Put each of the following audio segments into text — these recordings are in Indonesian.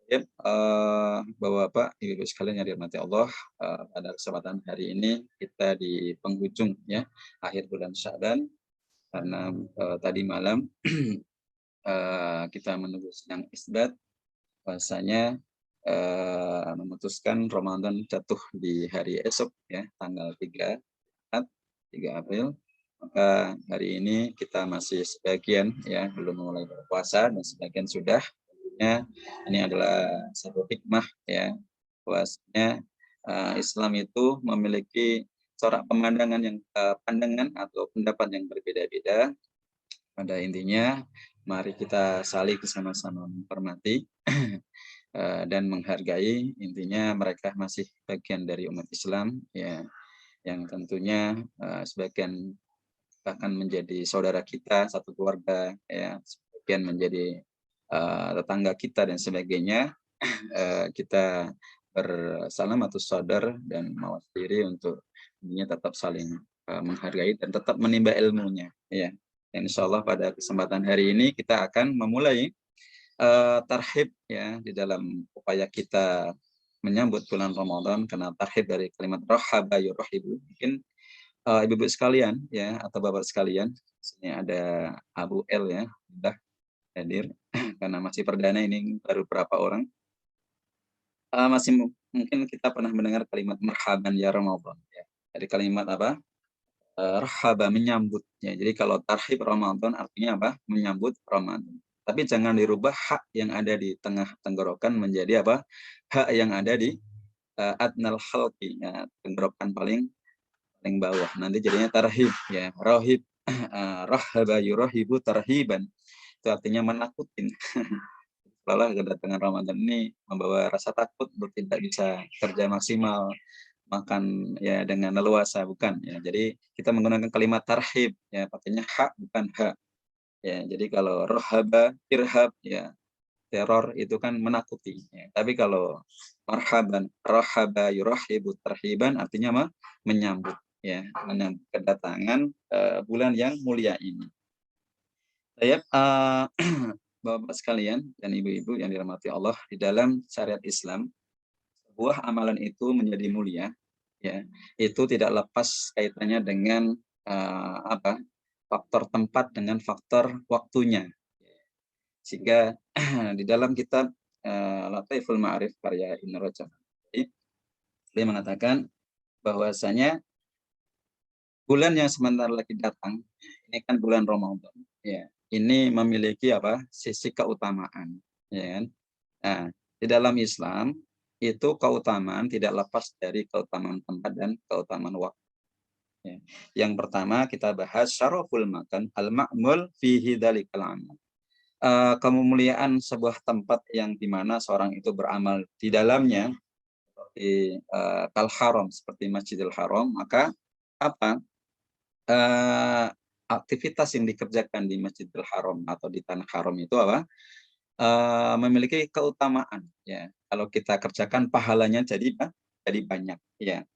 Ya, Bapak-bapak, Ibu-ibu sekalian yang dirahmati Allah, pada kesempatan hari ini kita di penghujung ya, akhir bulan Sya'ban karena, tadi malam, kita menunggu sidang isbat bahwasanya, memutuskan Ramadan jatuh di hari esok ya, tanggal 3 Ahad, 3 April. Maka hari ini kita masih sebagian ya, belum mulai berpuasa dan sebagian sudah. Tentunya ini adalah satu hikmah ya, bahwasanya, Islam itu memiliki corak pemandangan yang pandangan atau pendapat yang berbeda-beda. Pada intinya, mari kita saling sama-sama menghormati, dan menghargai. Intinya mereka masih bagian dari umat Islam ya, yang tentunya, sebagian bahkan menjadi saudara kita, satu keluarga ya, sebagian menjadi, tetangga kita dan sebagainya. Kita bersalam atau sadar dan mawas diri untuk intinya tetap saling, menghargai dan tetap menimba ilmunya ya. Dan insyaallah pada kesempatan hari ini kita akan memulai, tarhib ya, di dalam upaya kita menyambut bulan Ramadan, karena tarhib dari kalimat rahaba yurahibu. Mungkin, ibu-ibu sekalian ya, atau bapak sekalian, di sini ada Abu L ya, udah hadir karena masih perdana ini baru berapa orang. Masih mungkin kita pernah mendengar kalimat marhaban ya Ramadan ya. Dari kalimat apa? Rahaba, menyambut ya. Jadi kalau tarhib Ramadan artinya apa? Menyambut Ramadan. Tapi jangan dirubah hak yang ada di tengah tenggorokan menjadi apa? Hak yang ada di, adnal khalqi ya, tenggorokan paling paling bawah. Nanti jadinya tarhib ya. Rohib, rahaba yurahibu tarhiban. Itu artinya menakutin. Seolah kedatangan Ramadan ini membawa rasa takut untuk tidak bisa kerja maksimal, makan ya dengan leluasa, bukan ya. Jadi kita menggunakan kalimat tarhib ya, pakainya hak bukan hak. Ya, jadi kalau rohaba, irhab ya, teror itu kan menakuti ya. Tapi kalau marhaban, rohaba yurahibu tarhiban artinya menyambut ya, menyambut kedatangan bulan yang mulia ini. Saya Bapak sekalian dan ibu-ibu yang dirahmati Allah, di dalam syariat Islam, sebuah amalan itu menjadi mulia, ya, itu tidak lepas kaitannya dengan apa, faktor tempat dengan faktor waktunya. Sehingga di dalam kitab Lataiful Ma'arif karya Ibnu Rajab, dia mengatakan bahwasanya bulan yang sebentar lagi datang, ini kan bulan Ramadan, ya. Ini memiliki apa? Sisi keutamaan, ya kan? Nah, di dalam Islam itu keutamaan tidak lepas dari keutamaan tempat dan keutamaan waktu. Ya. Yang pertama kita bahas syaraful makan al-ma'mul fihi dzalikal amal. Kemuliaan sebuah tempat yang dimana seorang itu beramal di dalamnya seperti kal haram, seperti Masjidil Haram, maka apa? Aktivitas yang dikerjakan di Masjidil Haram atau di tanah haram itu apa? Memiliki keutamaan ya. Kalau kita kerjakan pahalanya jadi banyak ya.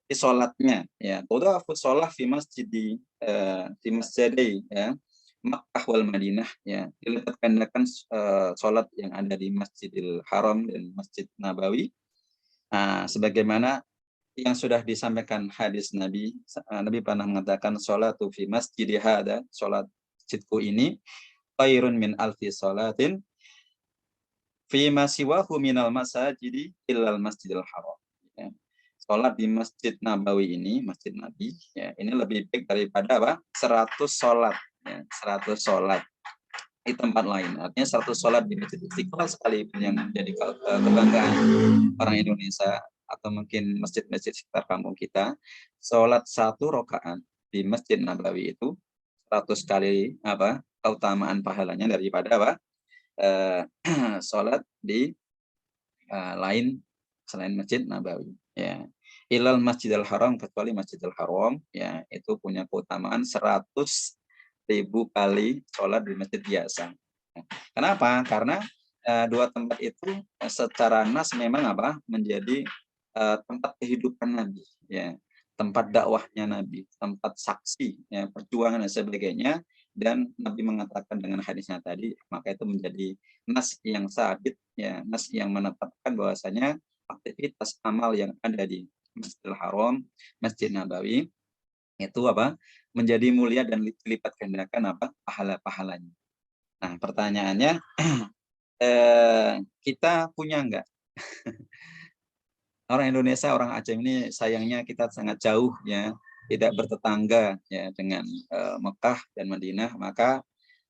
Di sholatnya ya. Tudhafu sholah fi masjidi fi masjidai ya. Makkah wal Madinah ya. Dilipat gandakan sholat yang ada di Masjidil Haram dan Masjid Nabawi. Sebagaimana yang sudah disampaikan hadis Nabi, Nabi pernah mengatakan sholatu fi masjidi hada, sholat masjidku ini khairun min alfi sholatin fi ma siwahu minal masajidi illal masjidil haram. Ya. Sholat di Masjid Nabawi ini, Masjid Nabi, ya, ini lebih baik daripada apa? 100 sholat. Ya, 100 sholat di tempat lain. Artinya 100 sholat di Masjid Istiqlal sekalipun yang menjadi kebanggaan orang Indonesia atau mungkin masjid-masjid sekitar kampung kita, sholat 1 rakaat di Masjid Nabawi itu 100 kali apa keutamaan pahalanya daripada apa sholat di lain selain Masjid Nabawi. Ya. Ilal Masjidil Haram, kecuali Masjidil Haram, ya, itu punya keutamaan 100.000 kali sholat di masjid biasa. Kenapa? Karena dua tempat itu secara nas memang apa menjadi tempat kehidupan Nabi, ya, tempat dakwahnya Nabi, tempat saksi, ya, perjuangan dan sebagainya. dan Nabi mengatakan dengan hadisnya tadi, maka itu menjadi nas yang sabit, ya, nas yang menetapkan bahwasanya aktivitas amal yang ada di Masjidil Haram, Masjid Nabawi itu apa? Menjadi mulia dan dilipat gandakan apa? Pahala-pahalanya. Nah, pertanyaannya kita punya enggak? Orang Indonesia, orang Aceh ini sayangnya kita sangat jauh ya, tidak bertetangga ya dengan Mekah dan Madinah, maka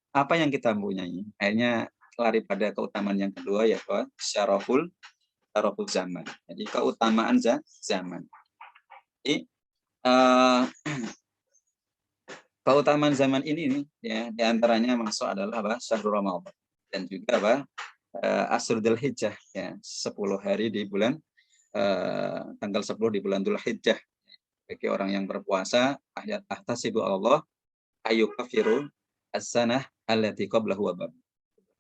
apa yang kita punyai? Akhirnya lari pada keutamaan yang kedua yaitu syaraful zaman. Jadi keutamaan zaman. Jadi keutamaan zaman ini ya diantaranya masuk adalah apa? Syahrul Ramadan dan juga apa? Asrul Dzulhijjah ya, 10 hari di bulan tanggal 10 di bulan Dzulhijjah. Bagi orang yang berpuasa, ayat ahtasibu Allah ayyukafiru as-sanah allati qablahu wa ba'd.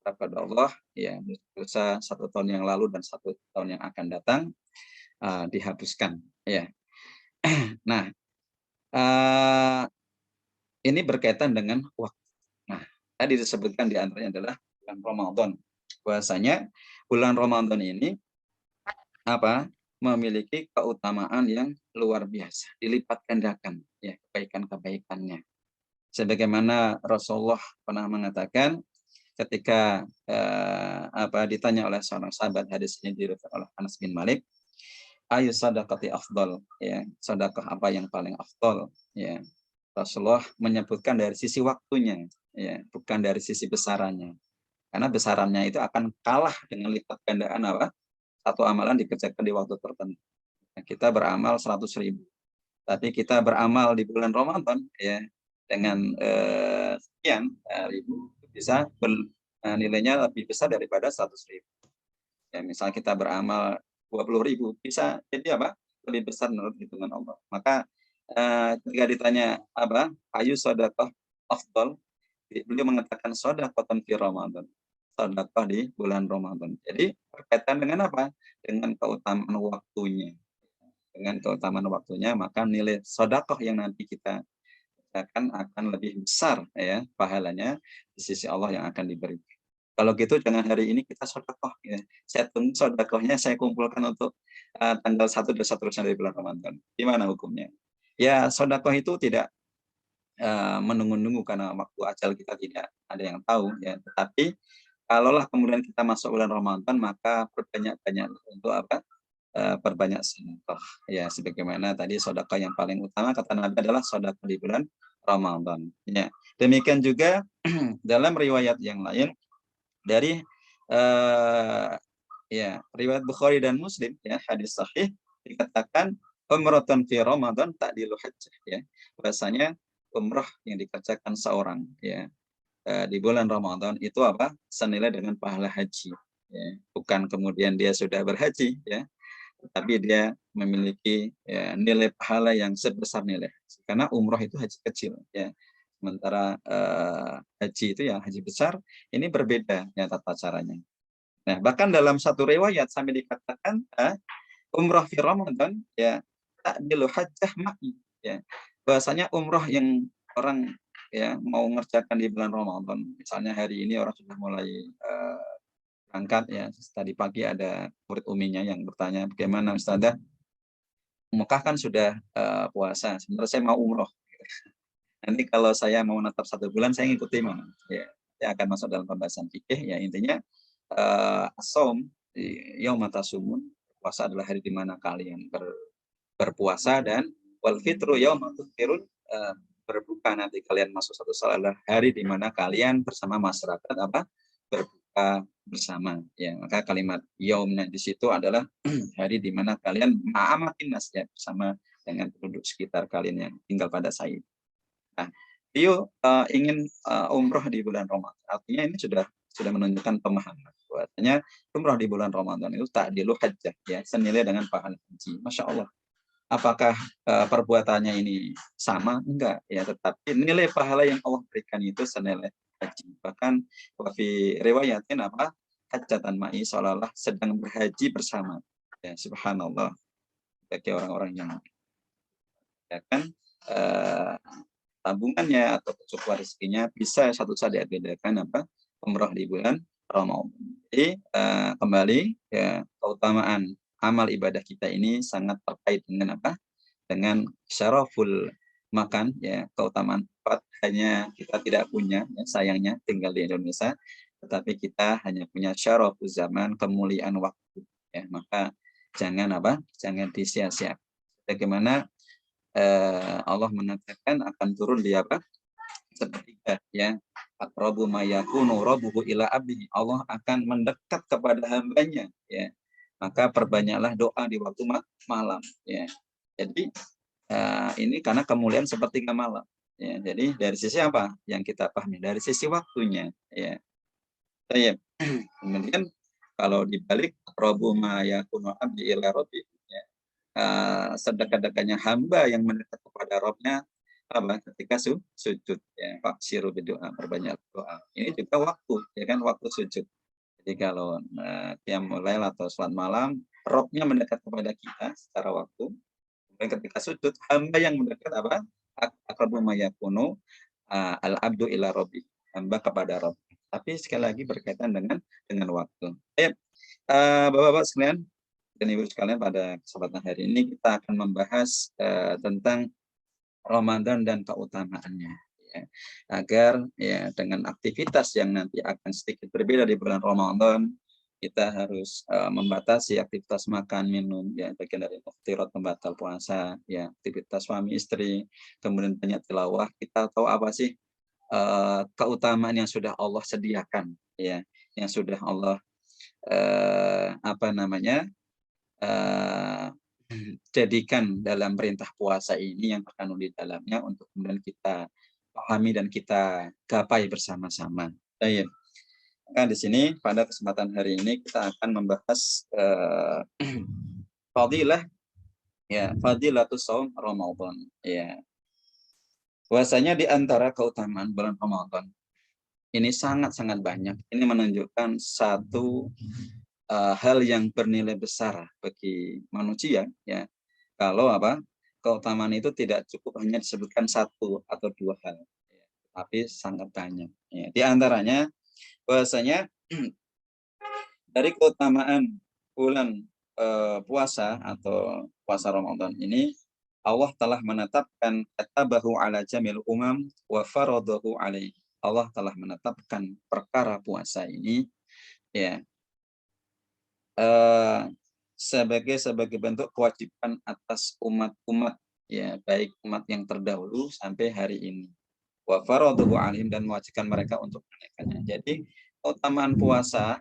Kepada Allah ya, dosa 1 tahun yang lalu dan 1 tahun yang akan datang dihapuskan ya. Nah, ini berkaitan dengan waktu. Nah, tadi disebutkan di antaranya adalah bulan Ramadan. Bahwasanya bulan Ramadan ini apa? Memiliki keutamaan yang luar biasa, dilipat gandakan ya kebaikan-kebaikannya. Sebagaimana Rasulullah pernah mengatakan ketika ditanya oleh seorang sahabat, hadis ini diriwayatkan oleh Anas bin Malik, ayu sadaqati afdal, ya, sedekah apa yang paling afdal, ya. Rasulullah menyebutkan dari sisi waktunya, ya, bukan dari sisi besarannya. Karena besarannya itu akan kalah dengan lipat gandaan apa? Satu amalan dikerjakan di waktu tertentu. Nah, kita beramal 100.000, tapi kita beramal di bulan Ramadan ya dengan sekian ribu bisa nilainya lebih besar daripada 100.000. Ya, misal kita beramal 20.000 bisa jadi apa? Lebih besar menurut hitungan Allah. Maka ketika ditanya apa? Ayu sedekah afdal, beliau mengatakan sedekah fi Ramadan. Sedekah di bulan Ramadan. Jadi berkaitan dengan apa? Dengan keutamaan waktunya. Dengan keutamaan waktunya, maka nilai sedekah yang nanti kita akan lebih besar ya pahalanya di sisi Allah yang akan diberi. Kalau gitu jangan hari ini kita sedekah ya. Saya tunggu sedekahnya saya kumpulkan untuk tanggal 1 dan seterusnya dari bulan Ramadan. Gimana hukumnya? Ya, sedekah itu tidak menunggu-nunggu karena waktu ajal kita tidak ada yang tahu ya. Tetapi kalaulah kemudian kita masuk bulan Ramadan, maka perbanyak-banyak untuk apa? Perbanyak sedekah. Ya, sebagaimana tadi sedekah yang paling utama kata Nabi adalah sedekah di bulan Ramadan. Ya. Demikian juga dalam riwayat yang lain dari riwayat Bukhari dan Muslim ya, hadis sahih dikatakan umratan fi Ramadan ta'dilu hajjah ya. Bahasanya umrah yang dikerjakan seorang ya di bulan Ramadan itu apa? Senilai dengan pahala haji ya. Bukan kemudian dia sudah berhaji ya, tapi dia memiliki ya, nilai pahala yang sebesar nilai haji. Karena umroh itu haji kecil ya. Sementara haji itu ya haji besar, ini berbeda ya tata caranya. Nah, bahkan dalam satu riwayat sampai dikatakan umroh fi Ramadan ya ta'dilu hajjah ma'i ya. Bahasanya umroh yang orang ya mau ngerjakan di bulan Ramadan, misalnya hari ini orang sudah mulai berangkat ya, tadi pagi ada murid uminya yang bertanya, bagaimana Ustazah, Mekah kan sudah puasa, sebenarnya saya mau umroh. Nanti kalau saya mau menetap 1 bulan, saya ngikuti mana? Ya, saya akan masuk dalam pembahasan fikih. Ya intinya asom yaumata sumun, puasa adalah hari di mana kalian berpuasa, dan wal fitru yaumatu firun, berbuka nanti kalian masuk satu salat adalah hari di mana kalian bersama masyarakat apa berbuka bersama ya. Maka kalimat yaumnya di situ adalah hari di mana kalian ma'amatin nas ya, bersama dengan penduduk sekitar kalian yang tinggal pada Said. Nah, Rio ingin umroh di bulan Ramadan. Artinya ini sudah menunjukkan pemahaman bahwasanya umroh di bulan Ramadan itu ta'dilu hajjah ya, senilai dengan pahala haji. Masya Allah. Apakah perbuatannya ini sama? Enggak ya, tetapi nilai pahala yang Allah berikan itu senilai haji. Bahkan wafi riwayatin apa? Hajjatan ma'i, seolah-olah sedang berhaji bersama. Ya, subhanallah. Bagi orang-orang yang ya kan tabungannya atau kecukupan rezekinya, bisa satu saat diagendakan umroh di bulan Ramadan. Jadi kembali ya, keutamaan amal ibadah kita ini sangat terkait dengan dengan syaraful makan, ya, keutamaan tempat hanya kita tidak punya, ya, sayangnya tinggal di Indonesia, tetapi kita hanya punya syaraful zaman, kemuliaan waktu, ya. Maka jangan jangan disia-sia. Bagaimana Allah mengatakan akan turun di seketika, ya, aqrabu ma yakunu rabbuhu ila abdihi, Allah akan mendekat kepada hambanya, ya. Maka perbanyaklah doa di waktu malam, ya. Jadi ini karena kemuliaan sepertiga malam, ya. Jadi dari sisi apa yang kita pahami? Dari sisi waktunya, ya. Kemudian kalau dibalik aqrabu ma yakunu abdi ila rabbihi, ya, sedekat-dekatnya hamba yang mendekat kepada Rabbnya ketika sujud, ya, faksiru berdoa, perbanyak doa. Ini juga waktu, ya kan, waktu sujud. Jadi kalau qiyamul lail atau salat malam, Rabbnya mendekat kepada kita secara waktu. Dan ketika sujud, hamba yang mendekat aqrabu ma yakunu al abdu ila rabbi, hamba kepada Rabb. Tapi sekali lagi berkaitan dengan waktu. Bapak-bapak sekalian dan ibu sekalian, pada kesempatan hari ini kita akan membahas tentang Ramadan dan keutamaannya, ya. Agar ya dengan aktivitas yang nanti akan sedikit berbeda di bulan Ramadan, kita harus membatasi aktivitas makan minum, ya, bagian dari muftirat pembatal puasa, ya, aktivitas suami istri, kemudian banyak tilawah. Kita tahu apa sih keutamaan yang sudah Allah sediakan, ya, yang sudah Allah jadikan dalam perintah puasa ini, yang terkandung di dalamnya, untuk kemudian kita pahami dan kita gapai bersama-sama. Baik. Maka di sini pada kesempatan hari ini kita akan membahas fadilah, ya, fadilatus shaum Ramadan, ya. Puasanya di antara keutamaan bulan Ramadan ini sangat-sangat banyak. Ini menunjukkan satu hal yang bernilai besar bagi manusia, ya. Kalau keutamaan itu tidak cukup hanya disebutkan satu atau dua hal, ya, tapi sangat banyak, ya. Di antaranya bahwasanya dari keutamaan bulan puasa atau puasa Ramadan ini, Allah telah menetapkan katabahu ala jamil umam wa faradahu alaihi. Allah telah menetapkan perkara puasa ini, ya, sebagai bentuk kewajiban atas umat-umat, ya, baik umat yang terdahulu sampai hari ini. Wa faradahu alaihim, dan mewajibkan mereka untuk menunaikannya. Jadi keutamaan puasa,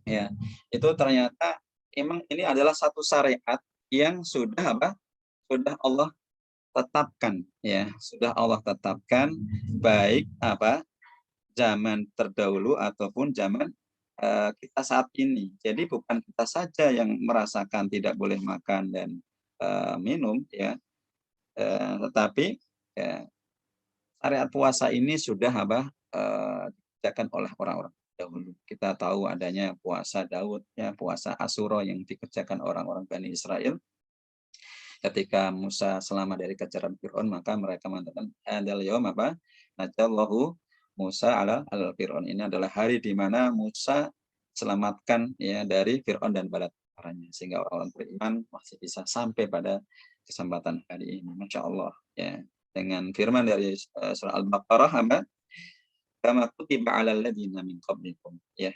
ya, itu ternyata emang ini adalah satu syariat yang sudah sudah Allah tetapkan, ya, sudah Allah tetapkan, baik zaman terdahulu ataupun zaman kita saat ini. Jadi bukan kita saja yang merasakan tidak boleh makan dan minum, ya, tetapi ya, syariat puasa ini sudah dikerjakan oleh orang-orang dahulu. Kita tahu adanya puasa Daud, ya, puasa Asyura yang dikerjakan orang-orang Bani Israel. Ketika Musa selamat dari kejaran Fir'aun, maka mereka mengatakan hadal yaum najallahu Musa ala al-Fir'aun. Ini adalah hari di mana Musa selamatkan, ya, dari Fir'aun dan bala tentaranya, sehingga orang-orang beriman masih bisa sampai pada kesempatan hari ini. Masya Allah, ya. Dengan firman dari surah Al-Baqarah, kama kutiba 'alal ladzina min qablikum, ya.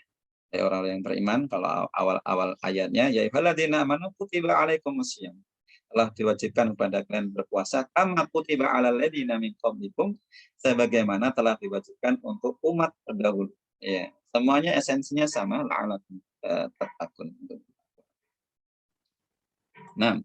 Dari orang-orang yang beriman, kalau awal-awal ayatnya, ya ayyuhalladzina amanu kutiba 'alaikumusiyam, telah diwajibkan kepada kalian berpuasa, kama kutiba 'alal ladzina min qablikum, sebagaimana telah diwajibkan untuk umat terdahulu, ya. Semuanya esensinya sama, la'alakum tattaqun. Nah,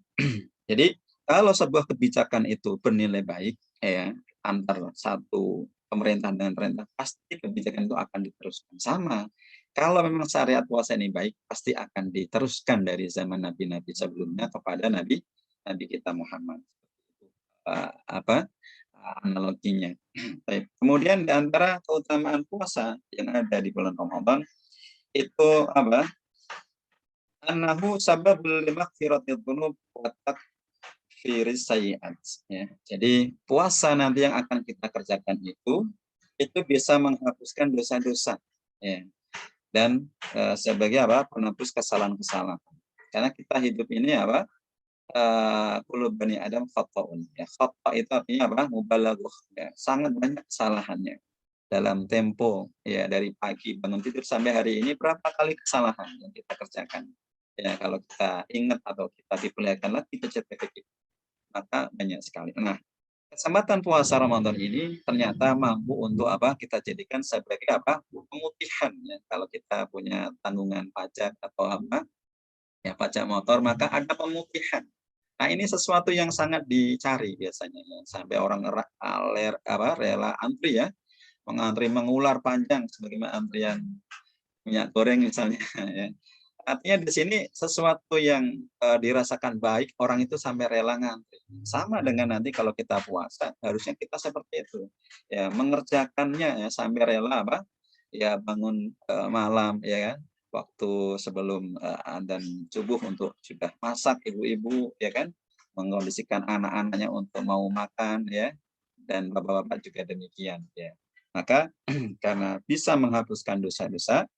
jadi kalau sebuah kebijakan itu bernilai baik, ya, antar satu pemerintah dengan pemerintah, pasti kebijakan itu akan diteruskan. Sama, kalau memang syariat puasa ini baik, pasti akan diteruskan dari zaman nabi-nabi sebelumnya kepada nabi kita Muhammad. Analoginya. Baik. Kemudian di antara keutamaan puasa yang ada di bulan Ramadan itu Annahu sababul limaghfiratil dzunub wa mukaffiris sayyi'at, ya. Jadi puasa nanti yang akan kita kerjakan itu bisa menghapuskan dosa-dosa, ya. Dan sebagai apa? Penghapus kesalahan-kesalahan. Karena kita hidup ini apa? Kullu bani Adam khata'un. Ya, khata' itu artinya apa? Mubalaghah. Ya, sangat banyak kesalahannya. Dalam tempo ya dari pagi bangun tidur sampai hari ini berapa kali kesalahan yang kita kerjakan. Ya, kalau kita ingat atau kita diperlihatkan lagi ke CCTV, maka banyak sekali. Nah, kesempatan puasa Ramadan ini ternyata mampu untuk apa? Kita jadikan sebagai apa? Pemutihan ya. Kalau kita punya tanggungan pajak atau apa? Ya, pajak motor, maka ada pemutihan. Nah, ini sesuatu yang sangat dicari biasanya ya. Sampai orang rela antri ya, mengantri mengular panjang sebagaimana antrian minyak goreng misalnya ya. Artinya di sini sesuatu yang dirasakan baik, orang itu sampai rela ngantri. Sama dengan nanti kalau kita puasa, harusnya kita seperti itu. Ya, mengerjakannya ya sampai rela apa? Ya bangun malam ya kan. Waktu sebelum adzan subuh untuk sudah masak ibu-ibu ya kan, mengondisikan anak-anaknya untuk mau makan ya. Dan bapak-bapak juga demikian ya. Maka karena bisa menghapuskan dosa-dosa,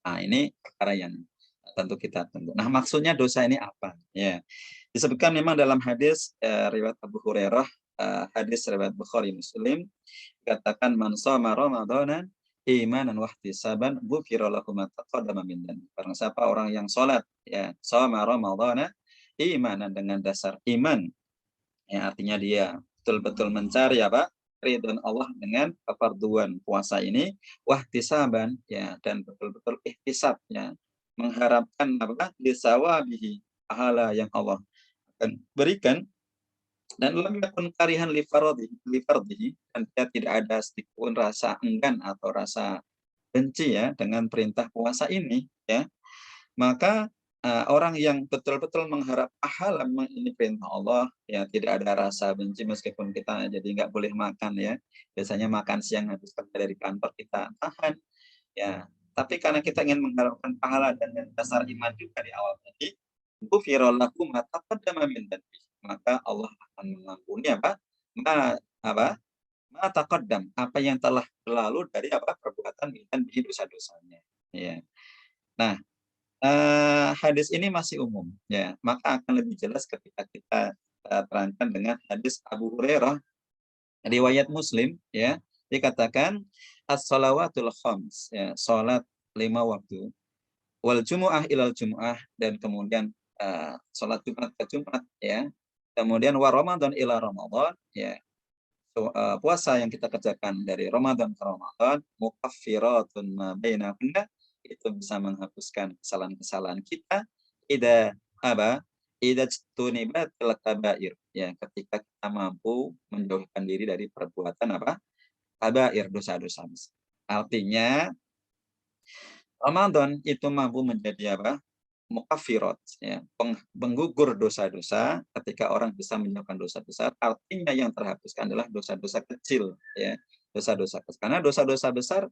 nah ini perkara yang tentu kita tunggu. Nah, maksudnya dosa ini apa? Ya, disebutkan memang dalam hadis riwayat Abu Hurairah, hadis riwayat Bukhari Muslim, katakan man shoma ramadhana imanan wa ihtisaban ghufira lahu ma taqaddama min dhanbi. Barang siapa orang yang salat ya, shoma ramadhana imanan dengan dasar iman, ya artinya dia betul-betul mencari apa? Ridwan Allah dengan kefarduan puasa ini, wahtisaban ya, dan betul-betul ihtisab ya, mengharapkan apa? Lisawabihi, pahala yang Allah akan berikan, dan lam yakun karihan li fardhihi, dan dia tidak ada sedikit pun rasa enggan atau rasa benci ya dengan perintah puasa ini ya. Maka orang yang betul-betul mengharap pahala ini perintah Allah ya, tidak ada rasa benci meskipun kita jadi nggak boleh makan ya. Biasanya makan siang habis kerja dari kantor kita tahan ya. Tapi karena kita ingin mengharapkan pahala dan dasar iman juga di awal tadi, ghufira lahu ma taqaddama min dhanbi. Maka Allah akan mengampuni apa? Apa? Ma taqaddam, apa yang telah berlalu dari apa perbuatan dan di dosa-dosanya. Ya. Nah, hadis ini masih umum ya, maka akan lebih jelas ketika kita terangkan dengan hadis Abu Hurairah riwayat Muslim ya, dikatakan as-shalawatul khams ya, salat 5 waktu, wal jumu'ah ilal jumu'ah, dan kemudian salat Jumat ke Jumat ya, kemudian wa Ramadan ila Ramadan ya. Puasa yang kita kerjakan dari Ramadan ke Ramadan, mukaffiratun ma bainahunna, itu bisa menghapuskan kesalahan-kesalahan kita. Ida apa? Ida tunibatil kabair. Ya, ketika kita mampu menjauhkan diri dari perbuatan apa? Kabair, dosa-dosa besar. Artinya Ramadan itu mampu menjadi apa? Mukaffirat ya, penggugur dosa-dosa. Ketika orang bisa menjauhkan dosa besar, artinya yang terhapuskan adalah dosa-dosa kecil ya, dosa-dosa kecil. Karena dosa-dosa besar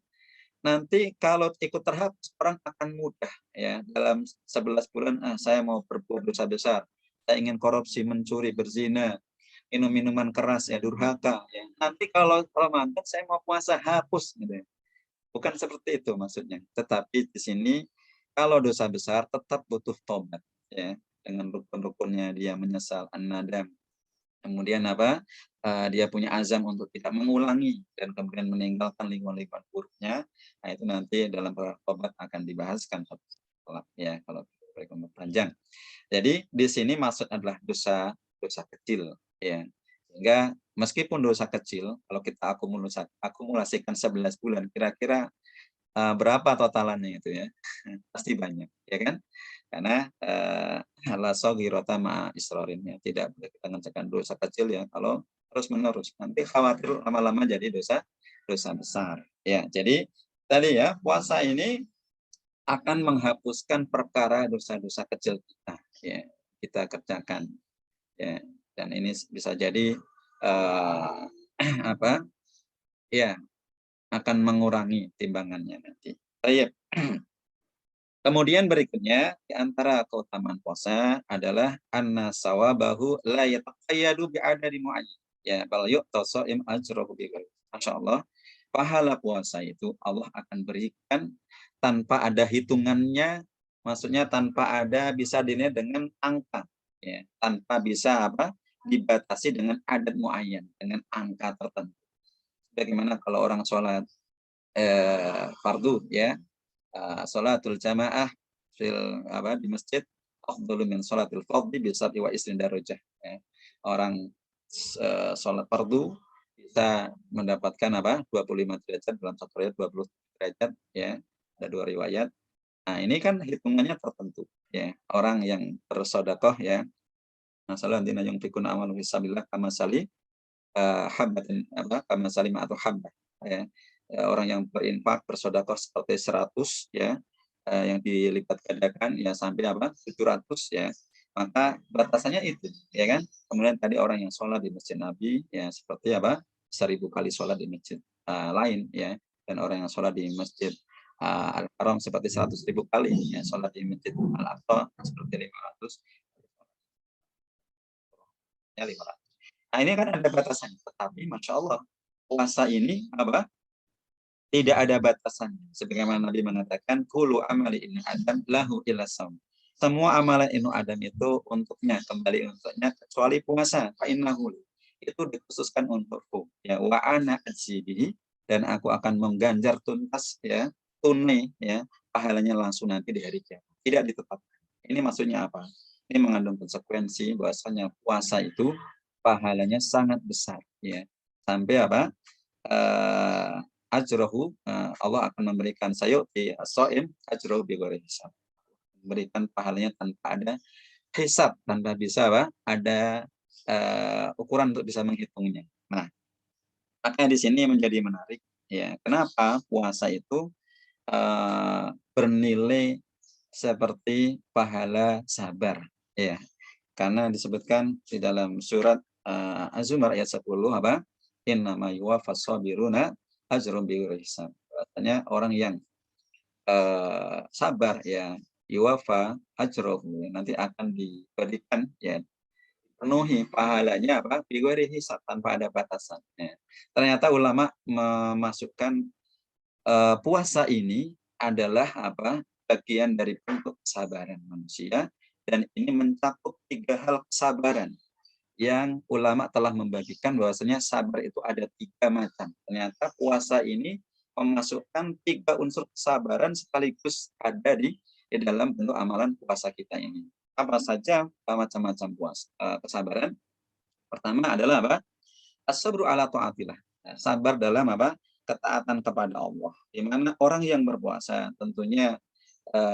nanti kalau ikut terhapus, orang akan mudah ya, dalam 11 bulan saya mau berbuat dosa besar, saya ingin korupsi, mencuri, berzina, minum minuman keras ya, durhaka ya. Nanti kalau Ramadan saya mau puasa, hapus gitu ya. Bukan seperti itu maksudnya. Tetapi di sini kalau dosa besar tetap butuh tobat ya, dengan rukun-rukunnya, dia menyesal, an-nadam. Kemudian apa? Dia punya azam untuk tidak mengulangi dan kemudian meninggalkan lingkungan-lingkungan buruknya. Nah, itu nanti dalam tobat akan dibahaskan ya, kalau berikut panjang. Jadi di sini maksud adalah dosa kecil ya. Sehingga meskipun dosa kecil, kalau kita akumulasikan 11 bulan, kira-kira berapa totalannya itu ya? Pasti banyak, ya kan? Karena la saghirata ma'a isrorin, ya, tidak boleh kita mengerjakan dosa kecil ya kalau terus-menerus. Nanti khawatir lama-lama jadi dosa besar. Ya, jadi tadi ya, puasa ini akan menghapuskan perkara dosa-dosa kecil kita ya, kita kerjakan ya, dan ini bisa jadi apa? Ya, akan mengurangi timbangannya nanti. Baik. Kemudian berikutnya di antara keutamaan puasa adalah anna sawabahu la yataqayyadu bi'adadi muayyan. Ya, bal yu'ta shaim ajrahu bighairi. Masyaallah, pahala puasa itu Allah akan berikan tanpa ada hitungannya, maksudnya tanpa ada bisa dinilai dengan angka, ya, tanpa bisa apa? Dibatasi dengan adat muayyan, dengan angka tertentu. Bagaimana kalau orang sholat fardu, ya, sholatul jamaah di masjid afdalu min sholatil fardhi bi sab'i wa isrin darajah, ya. Orang sholat fardu bisa mendapatkan 25 derajat, dalam satu riwayat 20 derajat, ya. Ada dua riwayat. Nah, ini kan hitungannya tertentu, ya. Orang yang bersedekah, ya. Masalah dina yang fikun amal fisabilillah kama sali habbatin kama salim atau habbah, ya. Orang yang berinfak bersedekah seperti 100, ya, yang dilipat gandakan, ya, sampai 700, ya. Maka batasannya itu, ya kan. Kemudian tadi orang yang sholat di masjid Nabi, ya, seperti 1000 kali sholat di masjid lain, ya. Dan orang yang sholat di masjid Al-Haram seperti 100.000 kali, ya, sholat di masjid Al-Aqsa seperti 500, ya, 500. Nah, ini kan ada batasan, tetapi masya Allah puasa ini tidak ada batasan. Sebagaimana Nabi mengatakan, "Kullu amali ibni Adam lahu illa shaum." Semua amalan ibnu Adam itu untuknya, kembali untuknya, kecuali puasa. Fa innahu, itu dikhususkan untukku. Ya, wa ana ajibihi, dan aku akan mengganjar tuntas, ya, tunai, ya, pahalanya langsung nanti di hari kiamat. Tidak ditetapkan. Ini maksudnya apa? Ini mengandung konsekuensi bahwasanya puasa itu pahalanya sangat besar, ya. Sampai ajrohu, Allah akan memberikan sayuti as-shaim ajrohu bighairi hisab, memberikan pahalanya tanpa ada hisab, tanpa bisa ada ukuran untuk bisa menghitungnya. Nah, makanya di sini menjadi menarik, ya, kenapa puasa itu bernilai seperti pahala sabar, ya, karena disebutkan di dalam surat Az-Zumar ayat 10 innama yuwaffas sabiruna ajrum bighairi hisab. Artinya orang yang sabar, ya, yuwafa ajruhu, nanti akan diberikan, ya, penuhi pahalanya bighairi hisab, tanpa ada batasan, ya. Ternyata ulama memasukkan puasa ini adalah bagian dari bentuk kesabaran manusia, dan ini mencakup 3 hal kesabaran yang ulama telah membagikan bahwasanya sabar itu ada 3 macam. Ternyata puasa ini memasukkan 3 unsur kesabaran sekaligus ada di dalam bentuk amalan puasa kita ini. Apa saja macam-macam kesabaran? Pertama adalah as-sabru ala taatillah. Sabar dalam ketaatan kepada Allah. Di mana orang yang berpuasa tentunya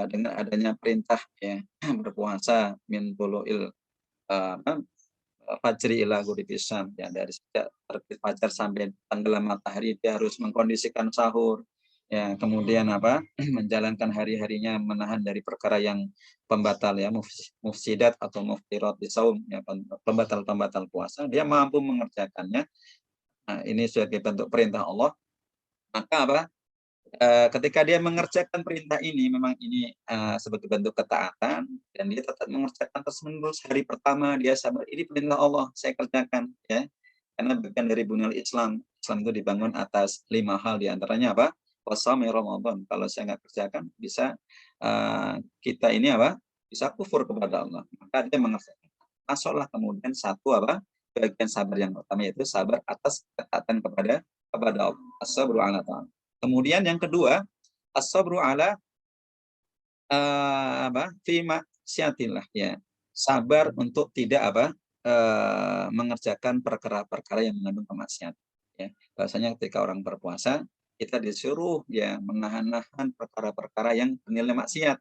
dengan adanya perintah, ya, berpuasa min tuluil fajri ila ghuribi syam, ya, dari sejak terbit fajar sampai tenggelam matahari dia harus mengkondisikan sahur, ya, kemudian menjalankan hari-harinya menahan dari perkara yang pembatal, ya, mufsidat atau muftirat di saum, ya, pembatal-pembatal puasa, dia mampu mengerjakannya. Nah, ini sebagai bentuk perintah Allah. Maka ketika dia mengerjakan perintah ini, memang ini sebagai bentuk ketaatan, dan dia tetap mengerjakan terus-menerus. Hari pertama dia sabar, ini perintah Allah, saya kerjakan, ya. Karena bagian dari bunyal Islam. Islam itu dibangun atas 5 hal, diantaranya Wasami Ramadan. Kalau saya nggak kerjakan, bisa kita ini bisa kufur kepada Allah. Maka dia mengerjakan. Masuklah kemudian satu bagian sabar yang pertama, yaitu sabar atas ketaatan kepada Allah. As-sabru ala ta'ala. Kemudian yang kedua, as-sabru ala fi maksiatillah, ya. Sabar untuk tidak mengerjakan perkara-perkara yang mengandung kemaksiatan, ya. Bahasanya ketika orang berpuasa, kita disuruh, ya, menahan-nahan perkara-perkara yang bernilai maksiat,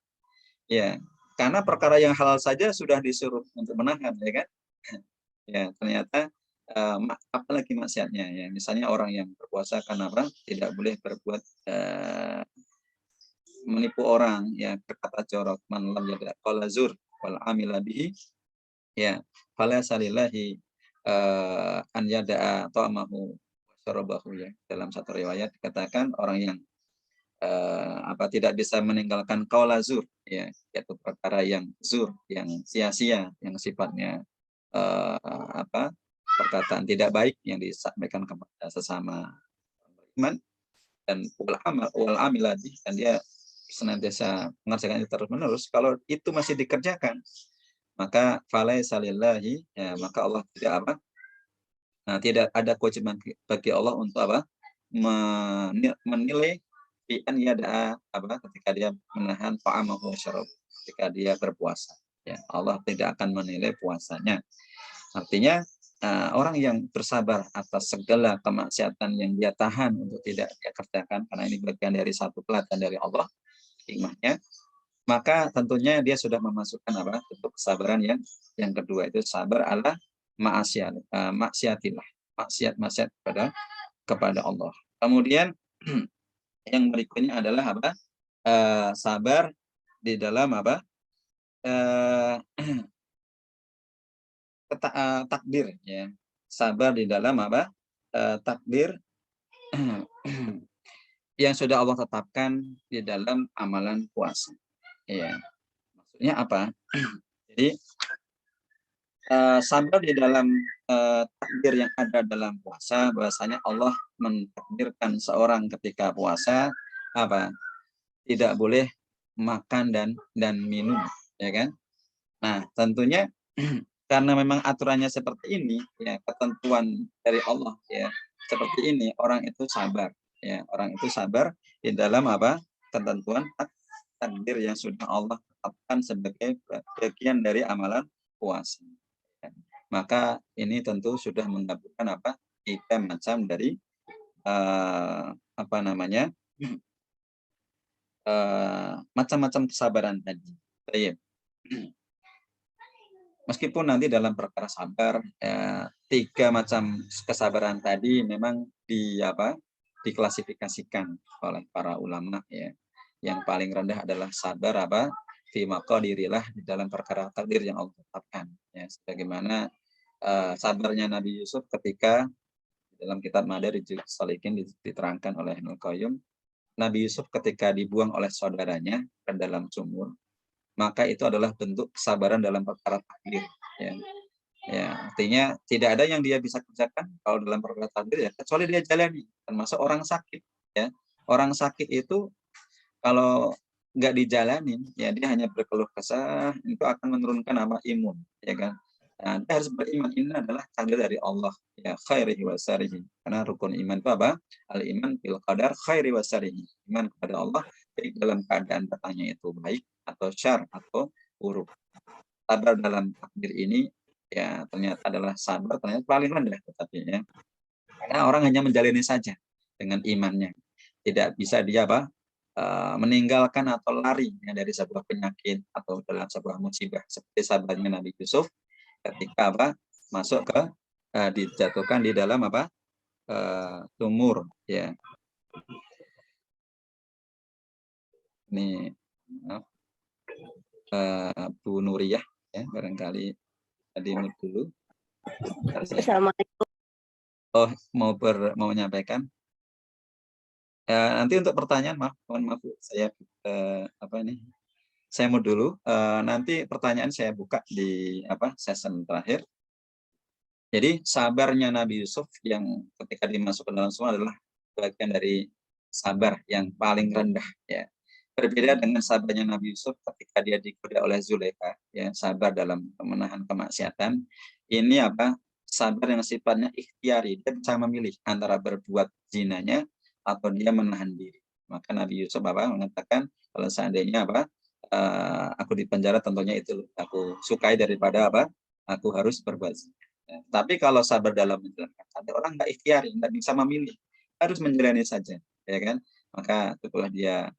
ya. Karena perkara yang halal saja sudah disuruh untuk menahan, ya kan? Ya, ternyata apalagi maksiatnya, ya. Misalnya orang yang berpuasa karena tidak boleh berbuat menipu orang, ya, berkata jorok, man lam yada qala zur wal amila bihi, ya, fala salillahi an yada'a ta'amahu syarabahu, ya. Dalam satu riwayat dikatakan orang yang tidak bisa meninggalkan qaula zur, ya, yaitu perkara yang zur, yang sia-sia, yang sifatnya perkataan tidak baik yang disampaikan kepada sesama iman, dan wal amilati, dan dia senantiasa mengerjakan itu terus menerus. Kalau itu masih dikerjakan, maka falaisa lillahi, ya, maka Allah tidak tidak ada kewajiban bagi Allah untuk menilai fi an yada'a ketika dia menahan ta'amahu wa syarab, ketika dia berpuasa, ya, Allah tidak akan menilai puasanya. Artinya orang yang bersabar atas segala kemaksiatan yang dia tahan untuk tidak dia kerjakan, karena ini bagian dari satu pelatihan dari Allah, hikmahnya, maka tentunya dia sudah memasukkan bentuk kesabaran yang kedua, itu sabar ala maksiatillah, maksiat kepada Allah. Kemudian yang berikutnya adalah sabar di dalam takdir, ya, sabar di dalam takdir yang sudah Allah tetapkan di dalam amalan puasa, ya. Maksudnya apa? Jadi sabar di dalam takdir yang ada dalam puasa, bahwasanya Allah mentakdirkan seorang ketika puasa tidak boleh makan dan minum, ya kan? Nah, tentunya karena memang aturannya seperti ini, ya, ketentuan dari Allah, ya, seperti ini, orang itu sabar, ya, orang itu sabar di dalam ketentuan takdir yang sudah Allah tetapkan sebagai bagian dari amalan puasa. Maka ini tentu sudah menggabungkan tiga macam dari macam-macam kesabaran tadi. Baik. Meskipun nanti dalam perkara sabar, tiga macam kesabaran tadi memang diklasifikasikan oleh para ulama, ya. Yang paling rendah adalah sabar fi maqadirillah, di dalam perkara takdir yang Allah tetapkan, ya, sebagaimana sabarnya Nabi Yusuf ketika dalam kitab Madarijus Salikin diterangkan oleh Ibnu Qayyim, Nabi Yusuf ketika dibuang oleh saudaranya ke dalam sumur, maka itu adalah bentuk kesabaran dalam perkara takdir, ya. Ya, artinya tidak ada yang dia bisa kerjakan kalau dalam perkara takdir, ya, kecuali dia jalani, termasuk orang sakit, ya. Orang sakit itu kalau nggak dijalanin, ya, dia hanya berkeluh kesah, itu akan menurunkan imun, ya kan. Nah, dia harus beriman, ini adalah takdir dari Allah, ya, khairihi wa syarrihi. Karena rukun iman itu al-iman bil qadar khairi wa syarrihi. Iman kepada Allah baik dalam keadaan datangnya itu baik atau syar atau buruk. Sabar dalam takdir ini, ya, ternyata adalah sabar ternyata paling rendah, tetapi, ya, karena orang hanya menjalani saja dengan imannya. Tidak bisa dia meninggalkan atau lari, ya, dari sebuah penyakit atau dalam sebuah musibah, seperti sahabatnya Nabi Yusuf ketika masuk ke dijatuhkan di dalam sumur, ya. Ini Bu Nuriyah, ya, barangkali tadi dulu. Assalamualaikum. Oh, mau menyampaikan. Nanti untuk pertanyaan, mohon maaf, saya saya mau dulu. Nanti pertanyaan saya buka di session terakhir. Jadi sabarnya Nabi Yusuf yang ketika dimasukkan dalam sumur adalah bagian dari sabar yang paling rendah, ya. Berbeda dengan sabarnya Nabi Yusuf ketika dia digoda oleh Zulaikha, ya, sabar dalam menahan kemaksiatan. Ini sabar yang sifatnya ikhtiari, dia bisa memilih antara berbuat zinanya atau dia menahan diri. Maka Nabi Yusuf mengatakan, kalau seandainya aku di penjara, tentunya itu aku sukai daripada aku harus berbuat zina. Ya, tapi kalau sabar dalam menjalankan, ada orang nggak ikhtiari, nggak bisa memilih, harus menjalani saja, ya kan. Maka setelah dia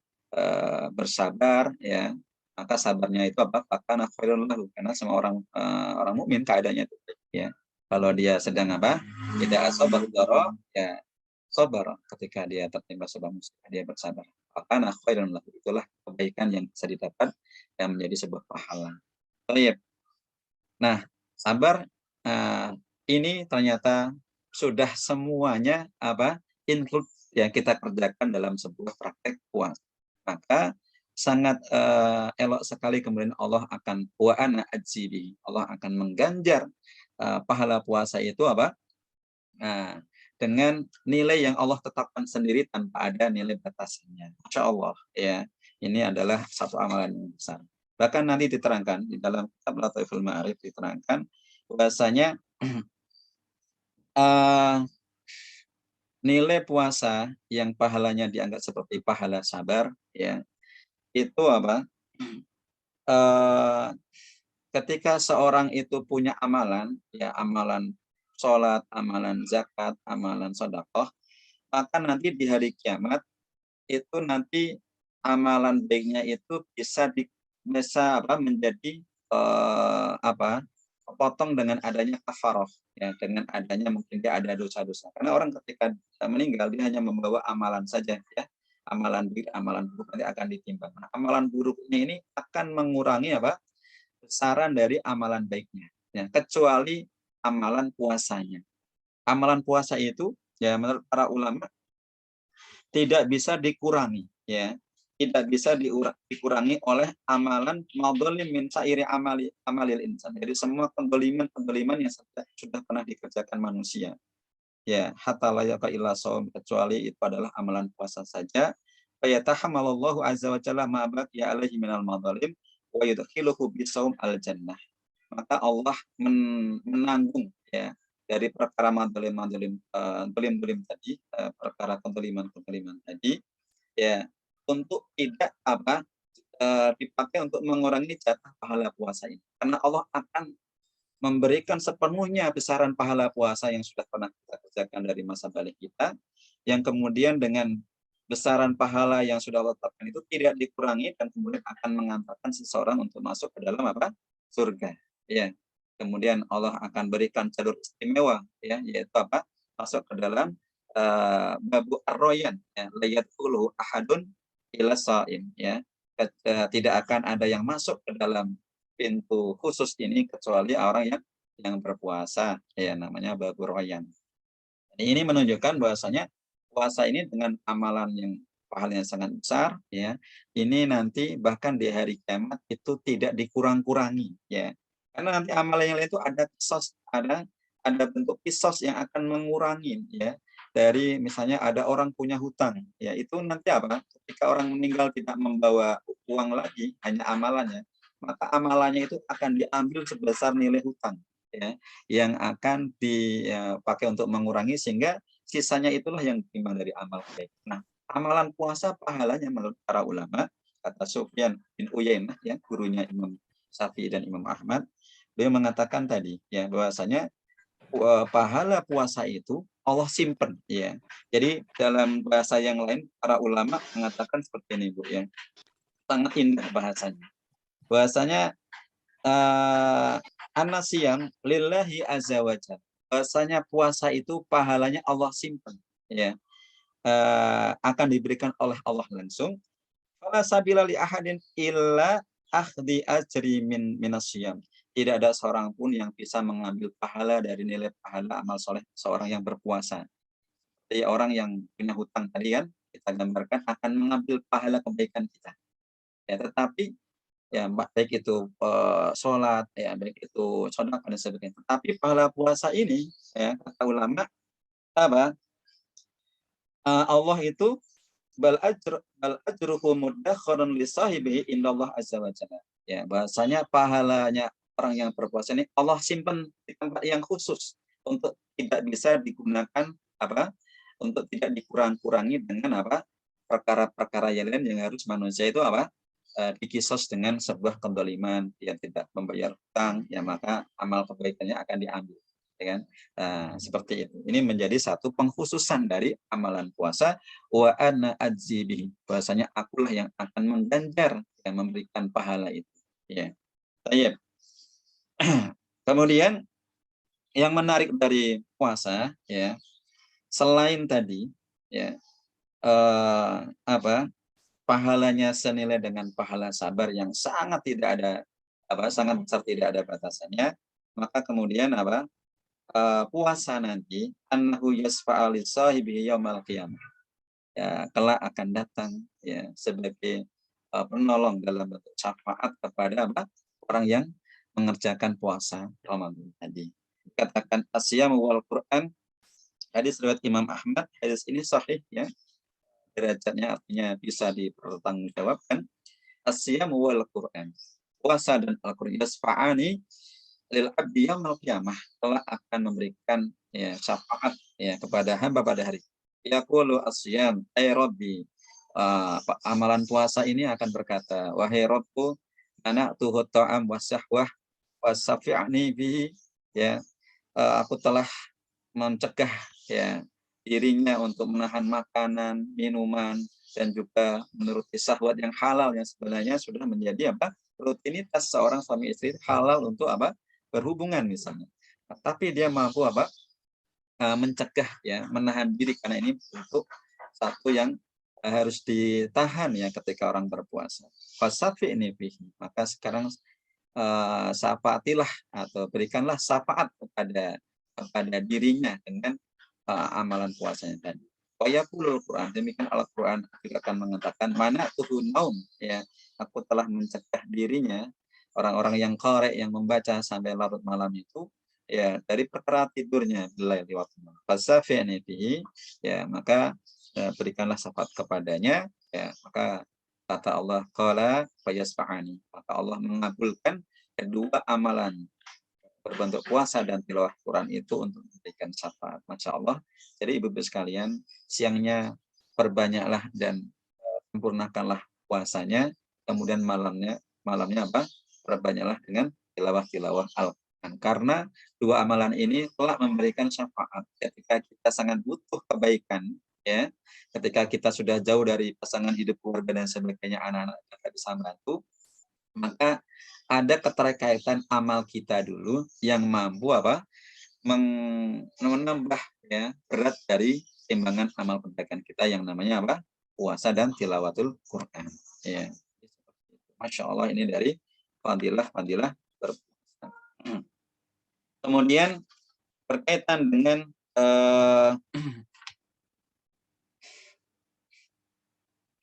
bersabar, ya, maka sabarnya itu fakana khairun lahu, karena semua orang mukmin keadaannya itu, ya. Kalau dia sedang tidak sabar doro, ya, sabar ketika dia tertimpa sebuah musibah, dia bersabar. Fakana khairun lahu, itulah kebaikan yang bisa didapat yang menjadi sebuah pahala. Baik. Nah, sabar ini ternyata sudah semuanya include yang kita kerjakan dalam sebuah praktek puasa. Maka sangat elok sekali kemudian Allah akan wa ana ajzibi. Allah akan mengganjar pahala puasa itu apa? Nah, dengan nilai yang Allah tetapkan sendiri tanpa ada nilai batasannya. Masya Allah, ya. Ini adalah satu amalan yang besar. Bahkan nanti diterangkan di dalam kitab Lataiful Ma'arif diterangkan bahasanya nilai puasa yang pahalanya dianggap seperti pahala sabar, ya, itu apa? Ketika seorang itu punya amalan, ya amalan sholat, amalan zakat, amalan sedekah, maka nanti di hari kiamat itu nanti amalan baiknya itu bisa menjadi potong dengan adanya kafaroh, ya, dengan adanya mungkin dia ada dosa-dosa. Karena orang ketika meninggal dia hanya membawa amalan saja, ya, amalan baik, amalan buruk nanti akan ditimbang. Nah, amalan buruknya ini akan mengurangi besaran dari amalan baiknya, ya, kecuali amalan puasanya. Amalan puasa itu, ya, menurut para ulama tidak bisa dikurangi, ya, tidak bisa dikurangi oleh amalan madzalim min sairi amalil insan. Jadi semua penggoliman yang sudah pernah dikerjakan manusia, ya, hatta la yaqa illa shaum, kecuali itu adalah amalan puasa saja. Fa yatahammalallahu azza wa jalla ma baqiya alaihi minal madzalim wa yudkhiluhu bisaum al jannah. Maka Allah menanggung, ya, dari perkara madzalim tadi, perkara kedzaliman tadi, ya, untuk tidak dipakai untuk mengurangi jatah pahala puasa ini. Karena Allah akan memberikan sepenuhnya besaran pahala puasa yang sudah pernah kita kerjakan dari masa balik kita, yang kemudian dengan besaran pahala yang sudah Allah tetapkan itu tidak dikurangi dan kemudian akan mengantarkan seseorang untuk masuk ke dalam surga. Ya. Kemudian Allah akan berikan jalur istimewa, ya, yaitu masuk ke dalam babu ar-royan, ya, layadkhuluhu ahadun ila shaim, ya. Tidak akan ada yang masuk ke dalam pintu khusus ini kecuali orang yang berpuasa, ya, namanya babu royan. Ini menunjukkan bahwasanya puasa ini dengan amalan yang pahalanya sangat besar, ya, ini nanti bahkan di hari kiamat itu tidak dikurang-kurangi, ya, karena nanti amalan yang lain itu ada kisos, ada bentuk kisos yang akan mengurangi, ya, dari misalnya ada orang punya hutang, ya, itu nanti ketika orang meninggal tidak membawa uang lagi, hanya amalannya, maka amalannya itu akan diambil sebesar nilai hutang, ya, yang akan dipakai untuk mengurangi sehingga sisanya itulah yang diterima dari amal baik. Nah, amalan puasa pahalanya menurut para ulama, kata Sufyan bin Uyainah, ya, gurunya Imam Syafi'i dan Imam Ahmad, beliau mengatakan tadi, ya, bahwasanya pahala puasa itu Allah simpen, ya. Jadi dalam bahasa yang lain para ulama mengatakan seperti ini, Bu, ya. Sangat indah bahasanya. Bahasanya an-nasiyam lillahi azza wajalla. Bahasanya puasa itu pahalanya Allah simpan, ya. Akan diberikan oleh Allah langsung. Fala sabila li ahadin illa akhdi ajri minasyiyam. Tidak ada seorang pun yang bisa mengambil pahala dari nilai pahala amal soleh seorang yang berpuasa. Jadi orang yang punya hutang tadi kan kita gambarkan akan mengambil pahala kebaikan kita. Ya, tetapi ya baik itu sholat, ya baik itu sedekah dan sebagainya. Tapi pahala puasa ini, ya, kata ulama Allah itu bal ajruhu mudakhkharun li sahibihi indallah azza wa jalla. Ya, bahasanya pahalanya orang yang berpuasa ini Allah simpan di tempat yang khusus untuk tidak bisa digunakan untuk tidak dikurang-kurangi dengan perkara-perkara yang lain yang harus manusia itu dikisos dengan sebuah kezaliman, yang tidak membayar hutang, ya, maka amal kebaikannya akan diambil, ya kan? Seperti itu. Ini menjadi satu pengkhususan dari amalan puasa, wa ana adzibi, bahasanya akulah yang akan mengganjar, yang memberikan pahala itu, ya. Baik. Kemudian yang menarik dari puasa, ya, selain tadi, ya, pahalanya senilai dengan pahala sabar yang sangat tidak ada sangat besar, tidak ada batasannya, maka kemudian puasa nanti annahu yasfa'u li sahibihi yaumal qiyamah. ya kelak akan datang ya sebagai penolong dalam bentuk syafaat kepada orang yang mengerjakan puasa Ramadan tadi. Katakan asyam wal Quran, hadis riwayat Imam Ahmad, hadis ini sahih ya. Derajatnya artinya bisa dipertanggungjawabkan. Asyam wal Quran, puasa dan Al-Qur'an yasfa'ani lil abdi yaumil qiyamah, telah akan memberikan ya syafaat ya kepada hamba pada hari. Yaqulu asyam ay rabbi, amalan puasa ini akan berkata, wahai Rabbku, anak tuhu ta'am wasyahwah wasafi'ani bihi, ya aku telah mencegah ya dirinya untuk menahan makanan, minuman, dan juga menuruti syahwat yang halal yang sebenarnya sudah menjadi rutinitas seorang suami istri, halal untuk berhubungan misalnya. Tapi dia mampu mencegah ya, menahan diri, karena ini untuk satu yang harus ditahan ya ketika orang berpuasa. Fasafi ini maka sekarang syafaatilah atau berikanlah syafaat kepada dirinya dengan amalan puasanya tadi. Wayaqulul Quran, demikian Al-Quran juga akan mengatakan mana tuhu naum, ya aku telah mencegah dirinya, orang-orang yang qari, yang membaca sampai larut malam itu ya dari perkara tidurnya di waktu malam. Fasafi'ni bihi, ya maka berikanlah syafaat kepadanya, ya maka kata Allah qala fayasfa'ani, maka Allah mengabulkan kedua amalan berbentuk puasa dan tilawah Quran itu untuk memberikan syafaat. Masya Allah. Jadi ibu-ibu sekalian, siangnya perbanyaklah dan sempurnakanlah puasanya, kemudian malamnya perbanyaklah dengan tilawah-tilawah Al-Quran. Karena dua amalan ini telah memberikan syafaat ketika kita sangat butuh kebaikan, ya. Ketika kita sudah jauh dari pasangan hidup, keluarga dan sebagainya, anak-anak tidak bisa membantu, maka ada keterkaitan amal kita dulu yang mampu menambah ya berat dari timbangan amal kebaikan kita yang namanya puasa dan tilawatul Quran ya. Masya Allah, ini dari fadilah berpuasa. Kemudian berkaitan dengan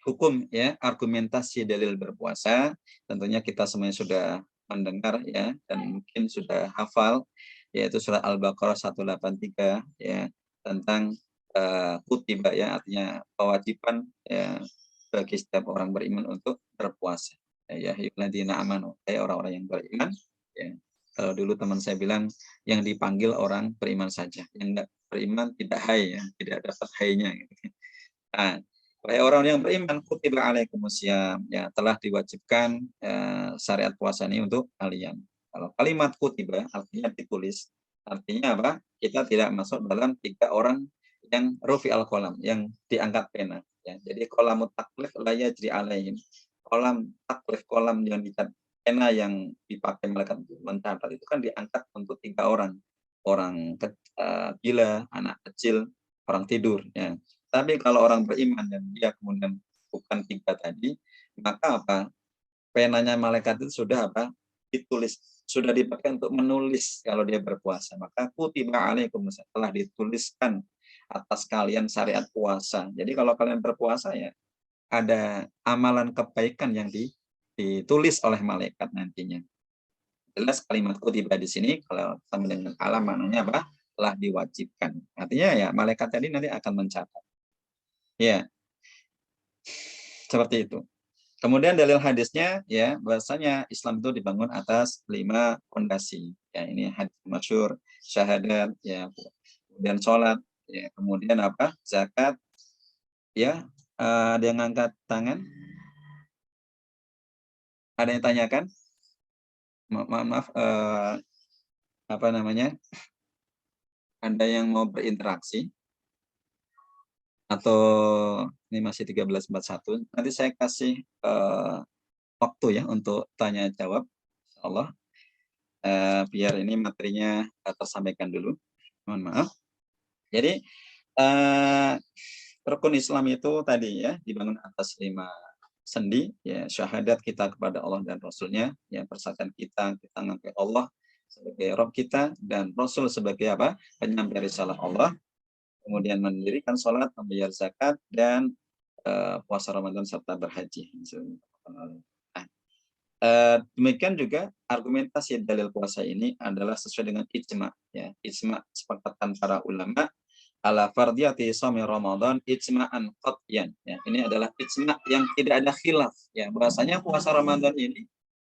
hukum ya, argumentasi dalil berpuasa, tentunya kita semuanya sudah mendengar ya, dan mungkin sudah hafal, yaitu surat Al-Baqarah 183 ya, tentang kutiba ya, artinya kewajiban ya bagi setiap orang beriman untuk berpuasa. Ya ayyuhalladzina amanu, orang-orang yang beriman ya. Kalau dulu teman saya bilang yang dipanggil orang beriman saja, yang enggak beriman tidak hai ya, tidak dapat hai-nya gitu. Nah, wahai orang yang beriman, kutiba alaikumusiyam, ya telah diwajibkan syariat puasa ini untuk kalian. Kalau kalimat kutiba artinya ditulis, artinya apa? Kita tidak masuk dalam 3 orang yang rufi al-qalam, yang diangkat pena. Ya. Jadi qalamut taklif la yajri alaihim. Qalam taklif, qalam yang dicat pena yang dipakai malaikat mencatat itu kan diangkat untuk 3 orang. Orang gila, anak kecil, orang tidur. Ya. Tapi kalau orang beriman dan dia kemudian bukan 3 tadi, maka penanya malaikat itu sudah ditulis, sudah dipakai untuk menulis kalau dia berpuasa. Maka kutiba alaikum, telah dituliskan atas kalian syariat puasa. Jadi kalau kalian berpuasa ya ada amalan kebaikan yang ditulis oleh malaikat nantinya. Jelas kalimat kutiba di sini kalau sama dengan alam maknanya telah diwajibkan. Artinya ya malaikat tadi nanti akan mencatat. Ya, seperti itu. Kemudian dalil hadisnya ya bahwasanya Islam itu dibangun atas 5 fondasi. Ya, ini hadis masyhur, syahadat ya, kemudian sholat ya, kemudian zakat ya. Ada yang angkat tangan? Ada yang tanyakan? Maaf, apa namanya? Ada yang mau berinteraksi? Atau ini masih 13.41, nanti saya kasih waktu ya untuk tanya jawab, insyaallah, biar ini materinya tersampaikan dulu. Mohon maaf. Jadi rukun Islam itu tadi ya dibangun atas 5 sendi ya, syahadat kita kepada Allah dan Rasulnya ya, persaksian kita mengakui Allah sebagai Rabb kita dan Rasul sebagai penyampai risalah Allah. kemudian mendirikan sholat, membayar zakat, dan puasa Ramadan serta berhaji. Nah, demikian juga argumentasi dalil puasa ini adalah sesuai dengan ijma, ya, ijma sepakatan para ulama ala fardiyati shaumi Ramadan ijma'an qat'yan, ya. Ini adalah ijma yang tidak ada khilaf, ya, bahwasanya puasa Ramadan ini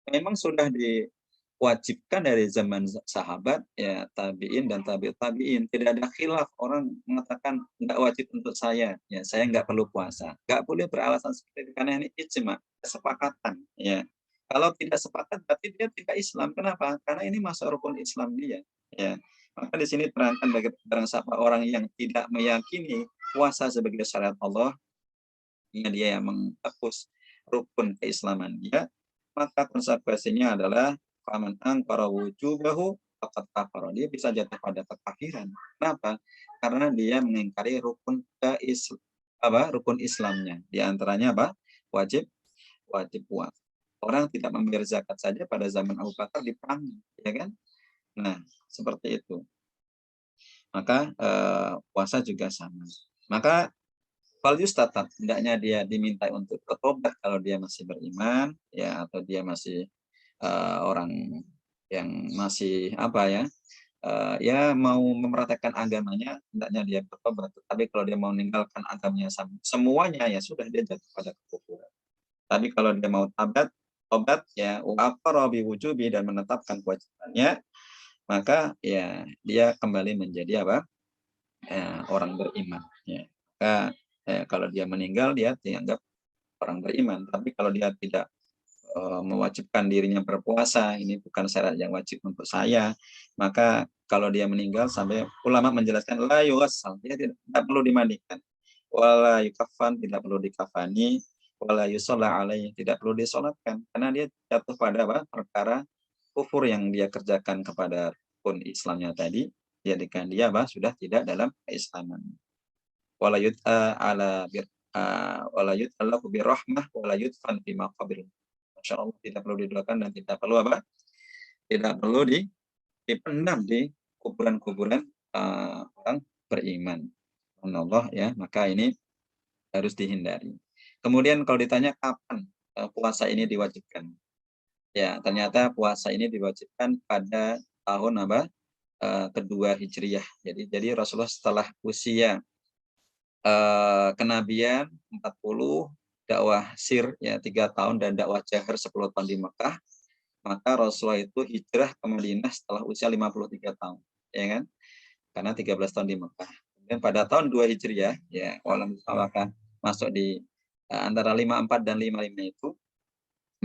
memang sudah diwajibkan dari zaman sahabat, ya, tabi'in dan tabi'in. Tidak ada khilaf orang mengatakan enggak wajib untuk saya, ya, saya enggak perlu puasa. Enggak boleh beralasan seperti itu karena ini ijma, kesepakatan, ya. Kalau tidak sepakat berarti dia tidak Islam. Kenapa? Karena ini masuk rukun Islam dia, ya. Maka di sini terangkan bagi barang siapa orang yang tidak meyakini puasa sebagai syariat Allah, dia yang menghapus rukun keislaman dia, maka konsekuensinya adalah faman angkara wujubahu faqad kafara. Dia bisa jatuh pada kekafiran. Kenapa? Karena dia mengingkari rukun rukun Islamnya. Di antaranya apa? Wajib puasa. Orang tidak membayar zakat saja pada zaman Abu Bakar diperangi, ya kan? Nah, seperti itu. Maka puasa juga sama. Maka fal yustatab, hendaknya dia diminta untuk bertobat kalau dia masih beriman, ya, atau dia masih orang yang masih apa ya, ya mau mempraktekkan agamanya, hendaknya dia bertobat. Tapi kalau dia mau meninggalkan agamanya semuanya, ya sudah, dia jatuh pada kekufuran. Tapi kalau dia mau tobat, ya, wa aqarra bi wujubi, dan menetapkan kewajibannya, maka ya dia kembali menjadi apa? Orang beriman, ya. Maka kalau dia meninggal dia dianggap orang beriman. Tapi kalau dia tidak mewajibkan dirinya berpuasa, ini bukan syarat yang wajib untuk saya, maka kalau dia meninggal, sampai ulama menjelaskan la yughassal, dia tidak perlu dimandikan, wala yukafan, tidak perlu dikafani, wala yusalla alaihi, tidak perlu disolatkan, karena dia jatuh pada apa? Perkara kufur yang dia kerjakan kepada rukun Islamnya tadi, jadikan dia apa? Sudah tidak dalam keislaman. Wala yud'a ala wala yud'allahu birrahmah wala yudfan fi maqabir. Masya Allah, tidak perlu didoakan dan tidak perlu apa? Tidak perlu dipendam di kuburan-kuburan orang beriman. Allah, ya, maka ini harus dihindari. Kemudian kalau ditanya kapan puasa ini diwajibkan, ya, ternyata puasa ini diwajibkan pada tahun apa? Kedua Hijriyah. Jadi Rasulullah setelah usia kenabian 40, dakwah sir, ya, 3 tahun, dan dakwah jahar 10 tahun di Mekah, maka Rasulullah itu hijrah ke Madinah setelah usia 53 tahun, ya kan? Karena 13 tahun di Mekah. Dan pada tahun 2 Hijriah, ya, walam masuk di antara 54 dan 55 itu,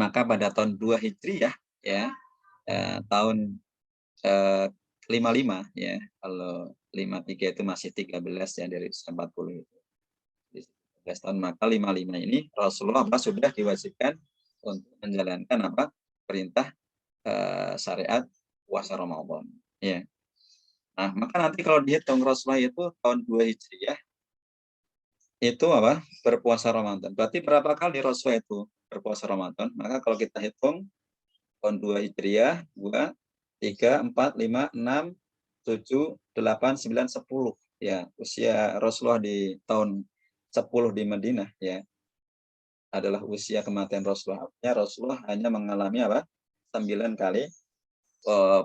maka pada tahun 2 Hijriah, ya, tahun 55, ya, kalau 53 itu masih 13, ya, dari 40 itu. 13 tahun, maka 55 ini Rasulullah sudah diwajibkan untuk menjalankan apa? Perintah syariat puasa Ramadan, ya. Nah, maka nanti kalau dihitung Rasulullah itu tahun 2 Hijriah itu apa? Berpuasa Ramadan. Berarti berapa kali Rasulullah itu berpuasa Ramadan? Maka kalau kita hitung tahun 2 Hijriah, 2, 3, 4, 5, 6, 7, 8, 9, 10. Ya, usia Rasulullah di tahun 10 di Madinah, ya, adalah usia kematian Rasulullah. Artinya Rasulullah hanya mengalami apa? 9 kali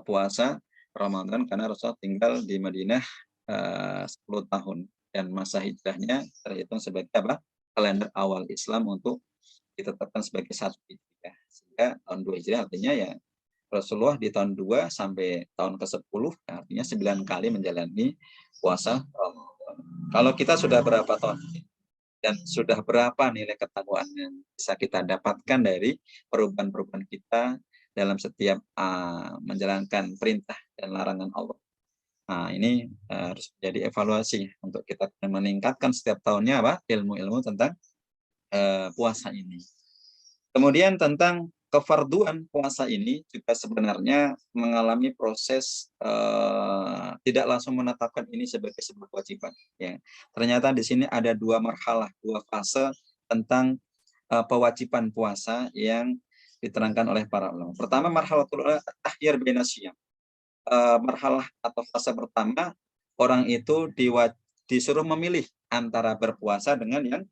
puasa Ramadan, karena Rasulullah tinggal di Madinah 10 tahun, dan masa hijrahnya terhitung sebagai apa? Kalender awal Islam untuk ditetapkan sebagai 1 Hijriah. Sehingga tahun 2 Hijriah artinya ya Rasulullah di tahun 2 sampai tahun ke-10, artinya 9 kali menjalani puasa Ramadan. Kalau kita sudah berapa tahun dan sudah berapa nilai ketakwaan yang bisa kita dapatkan dari perubahan-perubahan kita dalam setiap menjalankan perintah dan larangan Allah. Nah, ini harus menjadi evaluasi untuk kita meningkatkan setiap tahunnya apa? Ilmu-ilmu tentang puasa ini. Kemudian tentang kefarduan puasa ini juga sebenarnya mengalami proses tidak langsung menetapkan ini sebagai sebuah kewajiban. Ya. Ternyata di sini ada 2 marhalah, 2 fase tentang kewajiban puasa yang diterangkan oleh para ulama. Pertama, marhalatul tahyir baina syiyam. Marhalah atau fase pertama, orang itu disuruh memilih antara berpuasa dengan yang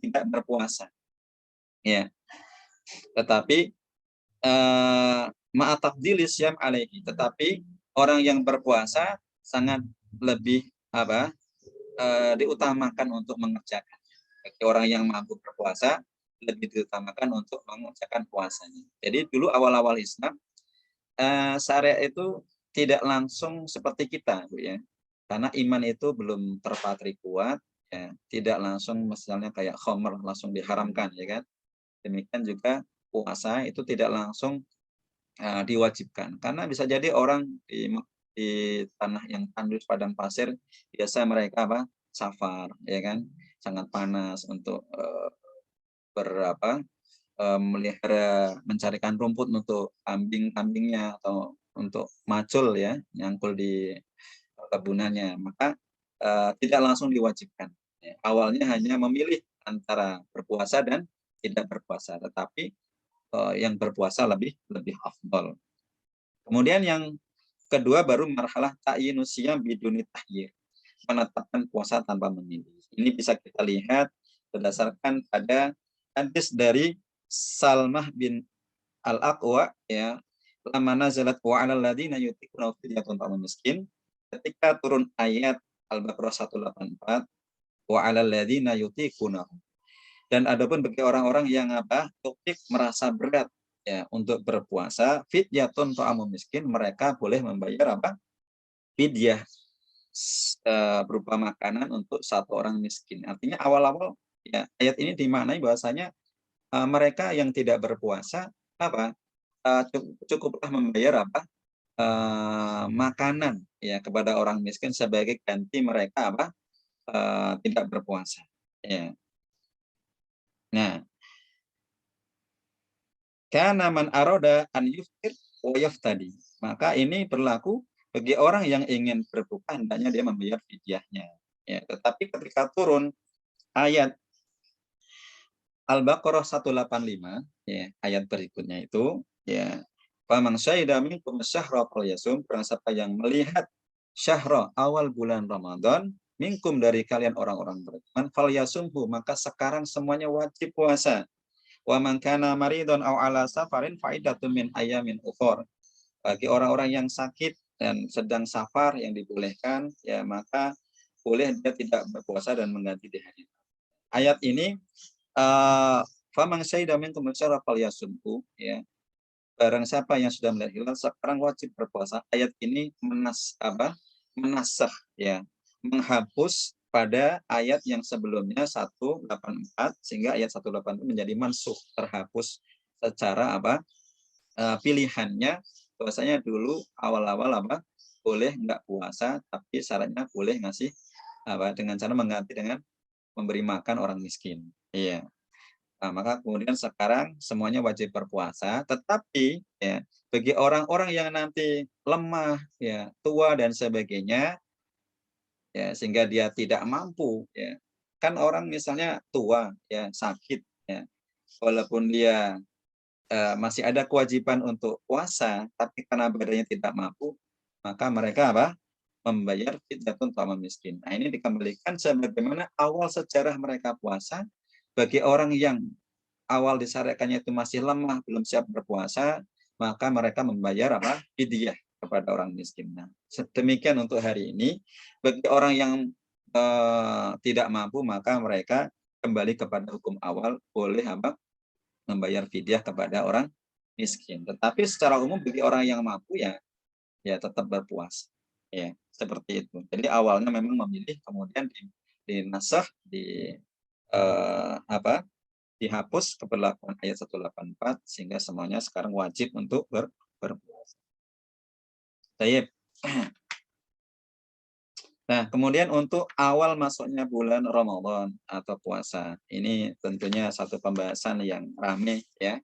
tidak berpuasa. Ya. Tetapi ma'atafdili syam alaihi, tetapi orang yang berpuasa sangat lebih diutamakan untuk mengerjakan. Bagi orang yang mampu berpuasa lebih diutamakan untuk mengerjakan puasanya. Jadi dulu awal-awal Islam syariat itu tidak langsung seperti kita, Bu, ya. Karena iman itu belum terpatri kuat, ya. Tidak langsung misalnya kayak khamr langsung diharamkan, ya kan. Demikian juga puasa itu tidak langsung diwajibkan. Karena bisa jadi orang di tanah yang tandus padang pasir, biasa mereka safar, ya kan, sangat panas untuk melihara, mencarikan rumput untuk kambing-kambingnya atau untuk macul, ya, nyangkul di kebunannya, maka tidak langsung diwajibkan. Ya, awalnya hanya memilih antara berpuasa dan tidak berpuasa, tetapi yang berpuasa lebih afdal. Kemudian yang kedua baru marhalah ta'yinus syiyam biduni tahyir, menetapkan puasa tanpa memilih. Ini bisa kita lihat berdasarkan pada hadis dari Salmah bin Al-Aqwa, ya, lama nazalat wa 'alal ladzina yutiquna fidyatun ta'amun miskin, ketika turun ayat Al-Baqarah 184, wa 'alal ladzina yutiquna, dan adapun bagi orang-orang yang tutik merasa berat, ya, untuk berpuasa, fidyatun ta'amun miskin, mereka boleh membayar fidyah berupa makanan untuk satu orang miskin. Artinya awal-awal, ya, ayat ini dimaknai bahwasanya mereka yang tidak berpuasa cukuplah membayar makanan, ya, kepada orang miskin sebagai ganti mereka tidak berpuasa. Ya. Nah, karena man aroda an yuftir wa yaftadi, maka ini berlaku bagi orang yang ingin berbuka, hendaknya dia membayar fidyahnya. Ya, tetapi ketika turun ayat Al-Baqarah 185, ya, ayat berikutnya itu, ya, faman syahida minkum syahra falyasum, barang siapa yang melihat syahra awal bulan Ramadan minkum dari kalian orang-orang beriman, falyasumhu, maka sekarang semuanya wajib puasa. Wa man kana maridun aw ala safarin fa iddatun min ayamin ukhra. Bagi orang-orang yang sakit dan sedang safar yang dibolehkan, ya, maka boleh dia tidak berpuasa dan mengganti di hari. Ayat ini faman syahida minkum syahra falyasumhu, ya, barang siapa yang sudah melihat hilal sekarang wajib berpuasa. Ayat ini menasakh, ya, menghapus pada ayat yang sebelumnya 184, sehingga ayat 184 menjadi mansukh, terhapus secara pilihannya, bahwasanya dulu awal-awal boleh nggak puasa, tapi syaratnya boleh ngasih dengan cara mengganti dengan memberi makan orang miskin. Iya. Nah, maka kemudian sekarang semuanya wajib berpuasa, tetapi, ya, bagi orang-orang yang nanti lemah, ya, tua dan sebagainya, ya, sehingga dia tidak mampu, ya. Kan orang misalnya tua, ya, sakit, ya, walaupun dia masih ada kewajiban untuk puasa, tapi karena badannya tidak mampu, maka mereka membayar fidyatun ta'amun miskin. Nah, ini dikembalikan sebagaimana awal sejarah mereka puasa. Bagi orang yang awal disyariatkannya itu masih lemah, belum siap berpuasa, maka mereka membayar fidyah kepada orang miskin. Nah, demikian untuk hari ini. Bagi orang yang tidak mampu, maka mereka kembali kepada hukum awal, boleh membayar fidyah kepada orang miskin. Tetapi secara umum bagi orang yang mampu, ya tetap berpuasa. Ya, seperti itu. Jadi awalnya memang memilih, kemudian dinasakh, dihapus keberlakuan ayat 184, sehingga semuanya sekarang wajib untuk berpuasa. Baik. Nah, kemudian untuk awal masuknya bulan Ramadan atau puasa, ini tentunya satu pembahasan yang ramai, ya.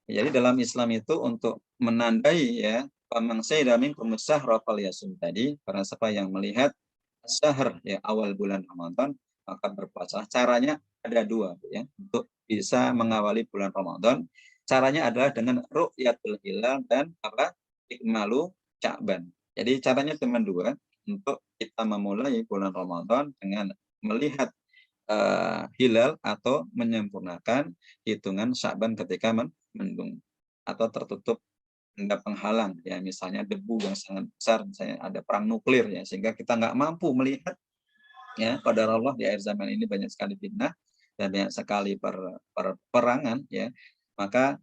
Jadi dalam Islam itu untuk menandai, ya, faman syahida minkum syahra falyasum tadi, para siapa yang melihat syahr, ya, awal bulan Ramadan, maka berpuasa. Caranya ada dua, ya, untuk bisa mengawali bulan Ramadan. Caranya adalah dengan ru'yatul hilal dan ikmalu Sya'ban. Jadi caranya cuma dua untuk kita memulai bulan Ramadan dengan melihat hilal atau menyempurnakan hitungan Sya'ban ketika mendung atau tertutup benda penghalang, ya misalnya debu yang sangat besar, misalnya ada perang nuklir, ya sehingga kita nggak mampu melihat, ya qadarullah di akhir zaman ini banyak sekali fitnah dan banyak sekali perangan, ya maka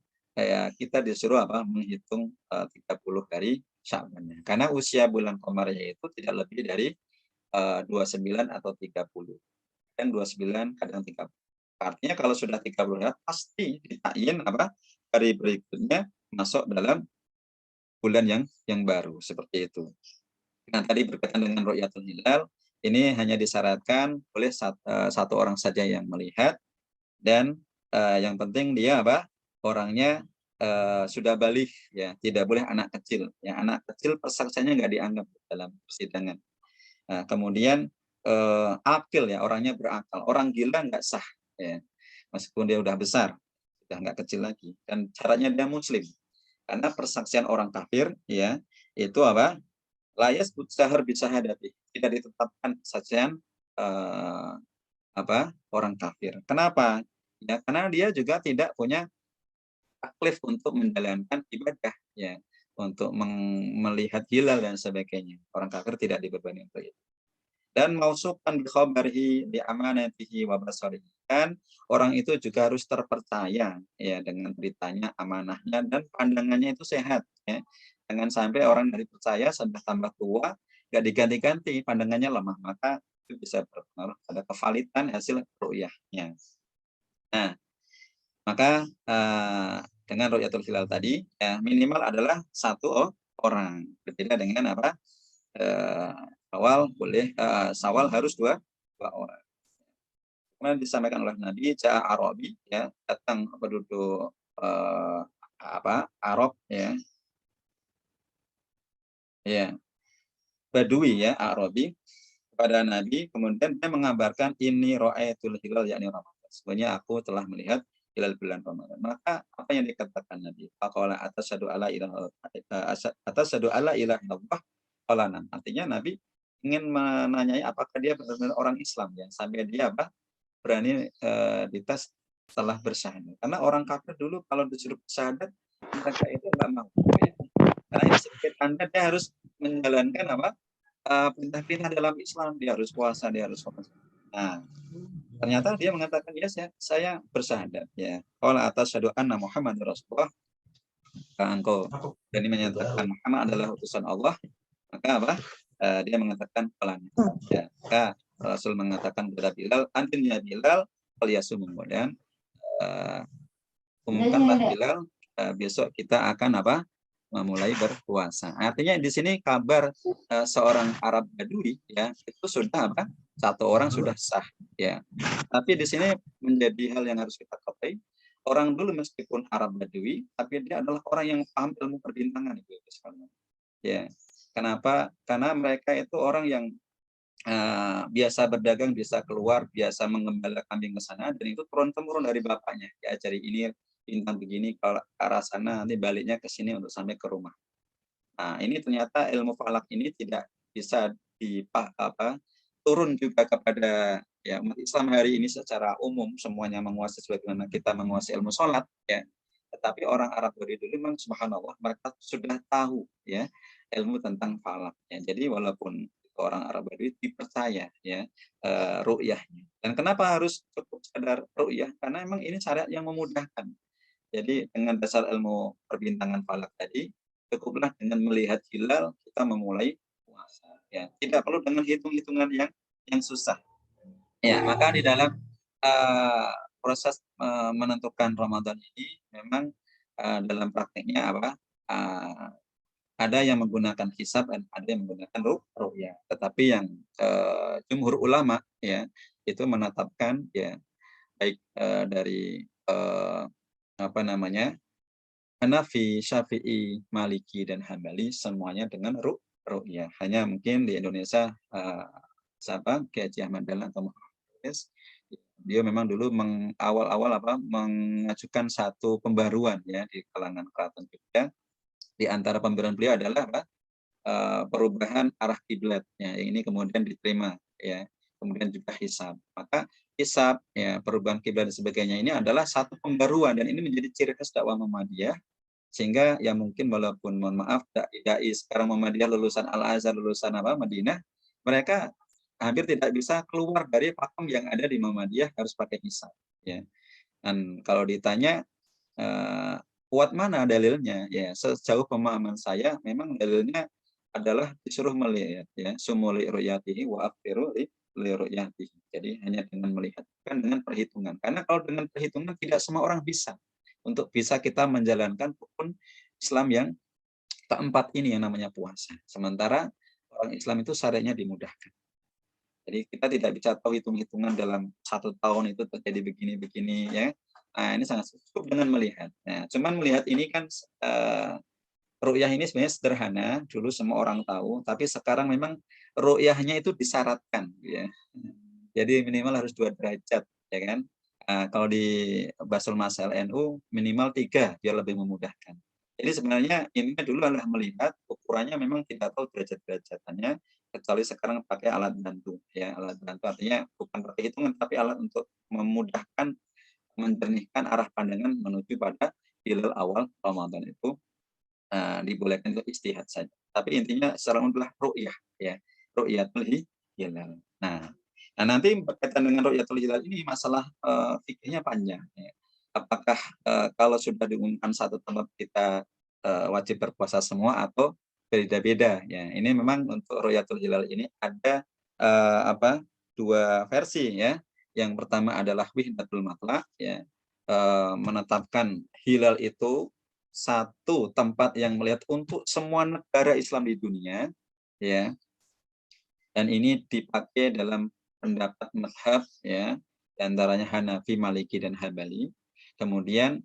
kita disuruh menghitung 30 hari Sya'bannya, karena usia bulan Qamariyah itu tidak lebih dari 29 atau 30, dan 29 kadang 30. Artinya kalau sudah 30 hari pasti ditakyin hari berikutnya masuk dalam bulan yang baru, seperti itu. Nah, tadi berkaitan dengan ru'yatul hilal, ini hanya disyaratkan oleh satu orang saja yang melihat, dan yang penting dia orangnya sudah baligh, ya, tidak boleh anak kecil. Ya, anak kecil persaksiannya nggak dianggap dalam persidangan. Nah, kemudian akil, ya, orangnya berakal. Orang gila nggak sah, ya, meskipun dia udah besar, sudah nggak kecil lagi. Dan syaratnya dia muslim. Karena persaksian orang kafir, ya, itu layas sahar bisahadati, tidak ditetapkan kesaksian orang kafir. Kenapa? Ya, karena dia juga tidak punya taklif untuk menjalankan ibadah, ya, untuk melihat hilal dan sebagainya. Orang kafir tidak dibebani untuk itu. Dan mausukan bi khabarihi bi amanatihi wa basarihi, kan orang itu juga harus terpercaya, ya, dengan beritanya, amanahnya, dan pandangannya itu sehat, ya. Jangan sampai orang dari percaya sampai tambah tua nggak diganti-ganti, pandangannya lemah, maka itu bisa berpengaruh pada kevalidan hasil ru'yahnya. Nah, maka dengan ru'yatul hilal tadi, ya, minimal adalah satu orang, berbeda dengan awal boleh sawal harus dua orang. Kemudian disampaikan oleh Nabi, ja'a Arabi, ya, datang penduduk Arab, ya, ya, Badui, ya, Arabi, kepada Nabi, kemudian dia mengabarkan ini ra'aitul hilal, yakni Ramadan. Sebenarnya aku telah melihat hilal bulan Ramadan. Maka apa yang dikatakan Nabi? Faqala atasyhadu alla ilaha illallah qala nam. Artinya Nabi ingin menanyai apakah dia benar-benar orang Islam, ya, sampai dia berani dites setelah bersyahadat. Karena orang kafir dulu kalau disuruh bersyahadat mereka itu enggak mau, ya. Karena ini sebagai tanda dia harus menjalankan perintah-perintah dalam Islam, dia harus puasa, dia harus sholat. Nah, ternyata dia mengatakan, ya, saya bersyahadat, ya. Qala atasyhadu anna Muhammadar Rasulullah, engkau berani menyatakan Muhammad adalah utusan Allah, maka dia mengatakan pelan, ya. Maka Rasul mengatakan kepada Bilal, antin ya Bilal falyasum, kemudian umumkanlah Bilal, besok kita akan memulai berpuasa. Artinya di sini kabar seorang Arab Badui, ya, itu sudah satu orang sudah sah, ya. Tapi di sini menjadi hal yang harus kita ketahui, orang dulu meskipun Arab Badui, tapi dia adalah orang yang paham ilmu perbintangan, itu sekalian. Ya. Kenapa? Karena mereka itu orang yang biasa berdagang, bisa keluar, biasa mengembala kambing ke sana, dan itu turun-temurun dari bapaknya. Diajari ini bintang begini, kalau ke arah sana nanti baliknya ke sini untuk sampai ke rumah. Nah, ini ternyata ilmu falak ini tidak bisa turun juga kepada, ya, umat Islam hari ini secara umum semuanya menguasai sebagaimana kita menguasai ilmu sholat, ya. Tetapi orang Arab dari dulu memang subhanallah mereka sudah tahu, ya, ilmu tentang falak, ya. Jadi walaupun orang Arab Badui dipercaya, ya, ru'yahnya. Dan kenapa harus cukup sadar ru'yah? Karena memang ini syariat yang memudahkan. Jadi dengan dasar ilmu perbintangan falak tadi, cukuplah dengan melihat hilal kita memulai puasa, ya. Tidak perlu dengan hitung-hitungan yang susah. Ya, maka di dalam proses menentukan Ramadan ini memang dalam prakteknya ada yang menggunakan hisab dan ada yang menggunakan ru'yah. Tetapi yang jumhur ulama, ya, itu menetapkan, ya, baik dari Hanafi, Syafi'i, Maliki, dan Hambali semuanya dengan ru'yah. Hanya mungkin di Indonesia Kiai Haji Ahmad Dahlan atau Muhammad, dia memang dulu awal-awal mengajukan satu pembaruan, ya, di kalangan keraton Jogja. Di antara pembaruan beliau adalah perubahan arah kiblat ya, ini kemudian diterima ya, kemudian juga hisab. Maka hisab ya, perubahan kiblat dan sebagainya ini adalah satu pembaruan, dan ini menjadi ciri khas dakwah Muhammadiyah, sehingga ya mungkin walaupun mohon maaf dai sekarang Muhammadiyah lulusan Al-Azhar, lulusan apa Madinah, mereka hampir tidak bisa keluar dari pakem yang ada di Muhammadiyah, harus pakai hisab ya. Dan kalau ditanya kuat mana dalilnya, ya sejauh pemahaman saya memang dalilnya adalah disuruh melihat ya, sumuli ru'yatihi wa akhfiru li ru'yatihi. Jadi hanya dengan melihat, bukan dengan perhitungan. Karena kalau dengan perhitungan tidak semua orang bisa untuk bisa kita menjalankan rukun Islam yang keempat ini yang namanya puasa. Sementara orang Islam itu syariatnya dimudahkan. Jadi kita tidak bisa tahu hitung-hitungan dalam 1 tahun itu terjadi begini-begini ya. Nah, ini sangat cukup dengan melihat. Nah, cuman melihat ini kan ru'yah ini sebenarnya sederhana, dulu semua orang tahu, tapi sekarang memang ru'yahnya itu disyaratkan ya. Jadi minimal harus 2 derajat ya kan. Kalau di Basul Masal NU minimal 3 biar lebih memudahkan. Jadi sebenarnya ini dulu adalah melihat, ukurannya memang tidak tahu derajat-derajatannya, kecuali sekarang pakai alat bantu ya. Alat bantu artinya bukan pakai hitungan, tapi alat untuk memudahkan menjernihkan arah pandangan menuju pada hilal awal Ramadan itu dibolehkan untuk istihad saja. Tapi intinya secara umum adalah ru'yah ya, ru'yatul hilal. Nah, nanti berkaitan dengan ru'yatul hilal ini masalah fikihnya panjang ya. Apakah kalau sudah diumumkan satu tempat kita wajib berpuasa semua atau beda-beda ya. Ini memang untuk ru'yatul hilal ini ada apa? 2 versi ya. Yang pertama adalah wihdatul matlaq ya. Menetapkan hilal itu satu tempat yang melihat untuk semua negara Islam di dunia ya, dan ini dipakai dalam pendapat mazhab ya, diantaranya Hanafi, Maliki, dan Hambali. Kemudian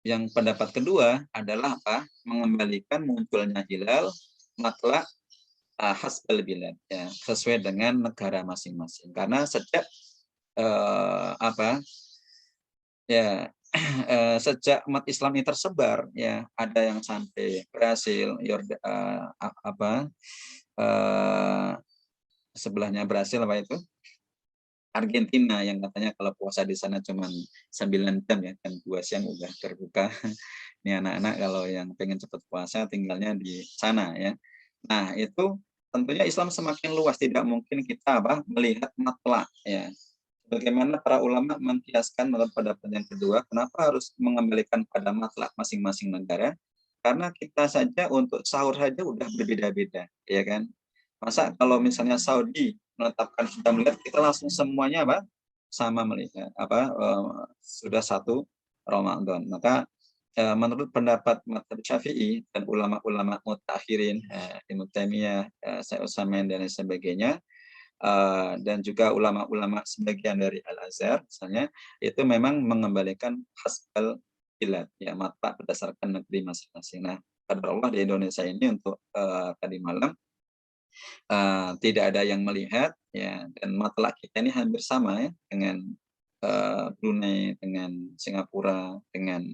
yang pendapat kedua adalah apa, mengembalikan munculnya hilal matlaq hasbal bilad ya, sesuai dengan negara masing-masing, karena sejak apa ya sejak umat Islam ini tersebar ya, ada yang sampai Brasil, sebelahnya Brasil apa itu, Argentina, yang katanya kalau puasa di sana cuma 9 jam ya, jam 2 siang udah terbuka. Ini anak-anak kalau yang pengen cepat puasa tinggalnya di sana ya. Nah itu tentunya Islam semakin luas, tidak mungkin kita melihat matlaq ya. Bagaimana para ulama mengkiaskan menurut pendapat yang kedua, kenapa harus mengembalikan pada matlaq masing-masing negara? Karena kita saja untuk sahur saja udah berbeda-beda, ya kan? Masa kalau misalnya Saudi menetapkan sudah melihat, kita langsung semuanya sama melihat sudah 1 Ramadan. Maka menurut pendapat mazhab Syafi'i dan ulama-ulama mutakhirin, Ibnu Taimiyah, Syekh Utsaimin dan sebagainya, dan juga ulama-ulama sebagian dari Al-Azhar misalnya, itu memang mengembalikan hasbal bilad ya, matlaq berdasarkan negeri masing-masing. Nah, qadar Allah di Indonesia ini untuk tadi malam tidak ada yang melihat ya, dan matlaq kita ini hampir sama ya dengan Brunei, dengan Singapura, dengan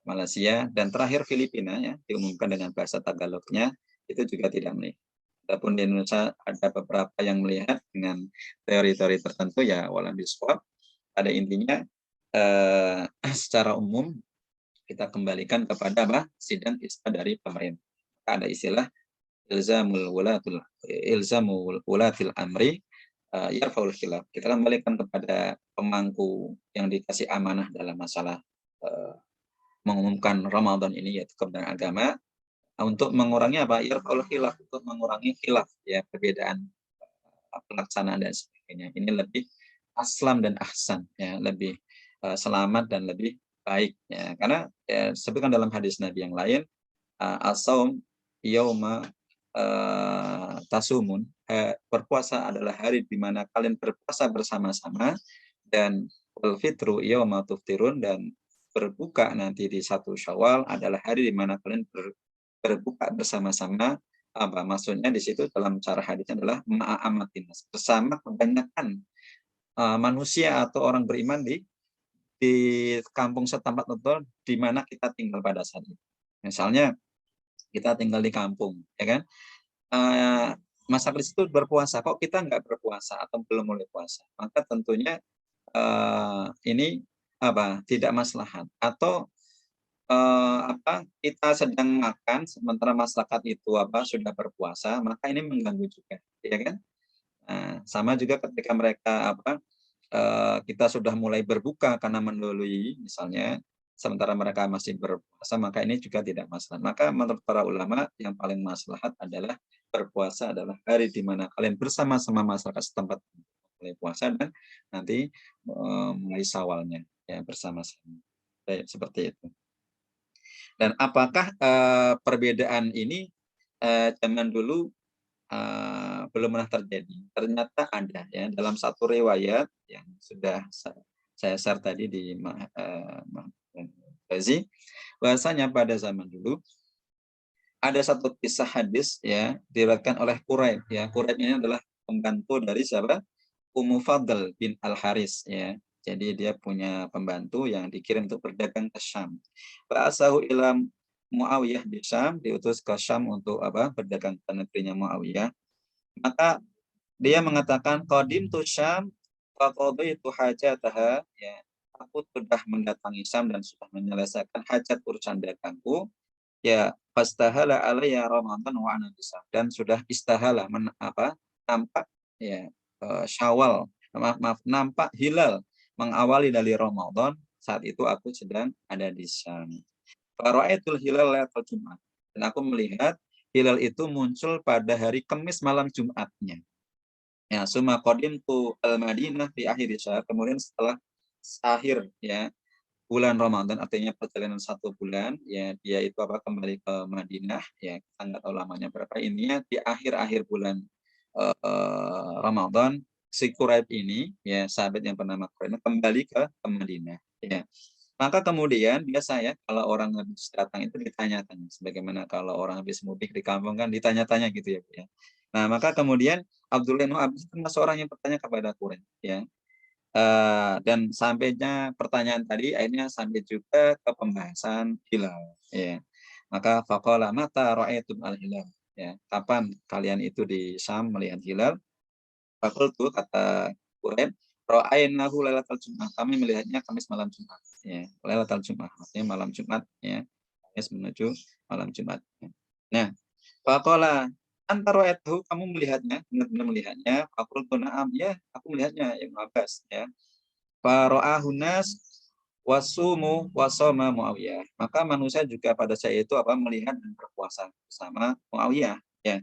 Malaysia, dan terakhir Filipina ya, diumumkan dengan bahasa Tagalognya, itu juga tidak melihat. Walaupun di Indonesia ada beberapa yang melihat dengan teori-teori tertentu ya, walau biswab, pada intinya secara umum kita kembalikan kepada sidang isbat dari pemerintah. Ada istilah ilzamul wulatil amri yarfaul khilaf. Kita kembalikan kepada pemangku yang dikasih amanah dalam masalah mengumumkan Ramadan ini, yaitu Kementerian Agama, untuk mengurangi yarfaul khilaf, untuk mengurangi khilaf ya, perbedaan pelaksanaan dan sebagainya. Ini lebih aslam dan ahsan ya, lebih selamat dan lebih baik ya. Karena ya, sebutkan dalam hadis Nabi yang lain, as-saum yauma tasumun, berpuasa adalah hari di mana kalian berpuasa bersama-sama, dan wal fitru yauma tuftirun, dan berbuka nanti di 1 Syawal adalah hari di mana kalian berbuka bersama-sama. Maksudnya di situ dalam cara hadisnya adalah ma'amatin, bersama kebanyakan manusia atau orang beriman di kampung setempat atau di mana kita tinggal pada saat itu. Misalnya kita tinggal di kampung, ya kan? Mas Aklis itu berpuasa, kok kita nggak berpuasa atau belum mulai puasa? Maka tentunya ini apa? Tidak maslahat. Atau kita sedang makan sementara masyarakat itu sudah berpuasa, maka ini mengganggu juga, ya kan? Sama juga ketika mereka kita sudah mulai berbuka karena mendahului misalnya, sementara mereka masih berpuasa, maka ini juga tidak maslahat. Maka menurut para ulama yang paling maslahat adalah berpuasa adalah hari di mana kalian bersama-sama masyarakat setempat mulai puasa dan nanti mulai Syawalnya ya bersama-sama. Seperti itu. Dan apakah perbedaan ini zaman dulu belum pernah terjadi? Ternyata ada ya dalam satu riwayat yang sudah saya share tadi di Bazi, bahasanya pada zaman dulu ada satu kisah hadis ya diriwayatkan oleh Quraib ya. Quraib ini adalah pembantu dari siapa? Ummu Fadl bin Al-Haris ya. Jadi dia punya pembantu yang dikirim untuk berdagang ke Syam. Ba'asahu ilam Muawiyah di Syam, diutus ke Syam untuk berdagang ke negerinya Muawiyah. Maka dia mengatakan qadimtu Syam wa qadaitu hajataha ya. Aku sudah mendatangi Syam dan sudah menyelesaikan hajat urusan dagangku. Ya, fastahala alayya Ramadan wa ana Syam dan sudah istahala nampak ya Syawal, maaf nampak hilal mengawali dari Ramadan, saat itu aku sedang ada di Syam. Fara'aitul hilal lailatul Jumat. Dan aku melihat hilal itu muncul pada hari Kamis malam Jumatnya. Ya, summa qadimtu al-Madinah fi akhir syahr. Kemudian setelah akhir ya bulan Ramadan, artinya perjalanan 1 bulan ya, dia itu kembali ke Madinah ya, kita nggak tahu lamanya berapa, ini ya di akhir-akhir bulan Ramadan, si Quraib ini ya, sahabat yang bernama Quraib kembali ke Madinah ya. Maka kemudian biasa ya kalau orang habis datang itu ditanya-tanya, sebagaimana kalau orang habis mudik di kampung kan ditanya-tanya gitu ya. Nah maka kemudian Abdullah bin Abbas termasuk orang yang bertanya kepada Quraib ya. Dan sampainya pertanyaan tadi akhirnya sampai juga ke pembahasan hilal ya. Maka faqala mata ra'aitum al-hilal ya, kapan kalian itu di Syam melihat hilal? Faqultu, kata Quraib, ra'ainahu lailatal Jumat, kami melihatnya Kamis malam Jumat ya. Lailatal Jumat artinya malam Jumat ya, Kamis menuju malam Jumat ya. Nah faqala anta ra'aitahu, kamu melihatnya, benar-benar melihatnya? Faqultu na'am, ya aku melihatnya Ibnu Abbas ya. Fara'ahun nas wasumu wasoma Muawiyah. Maka manusia juga pada saat itu melihat dan berpuasa bersama Muawiyah ya.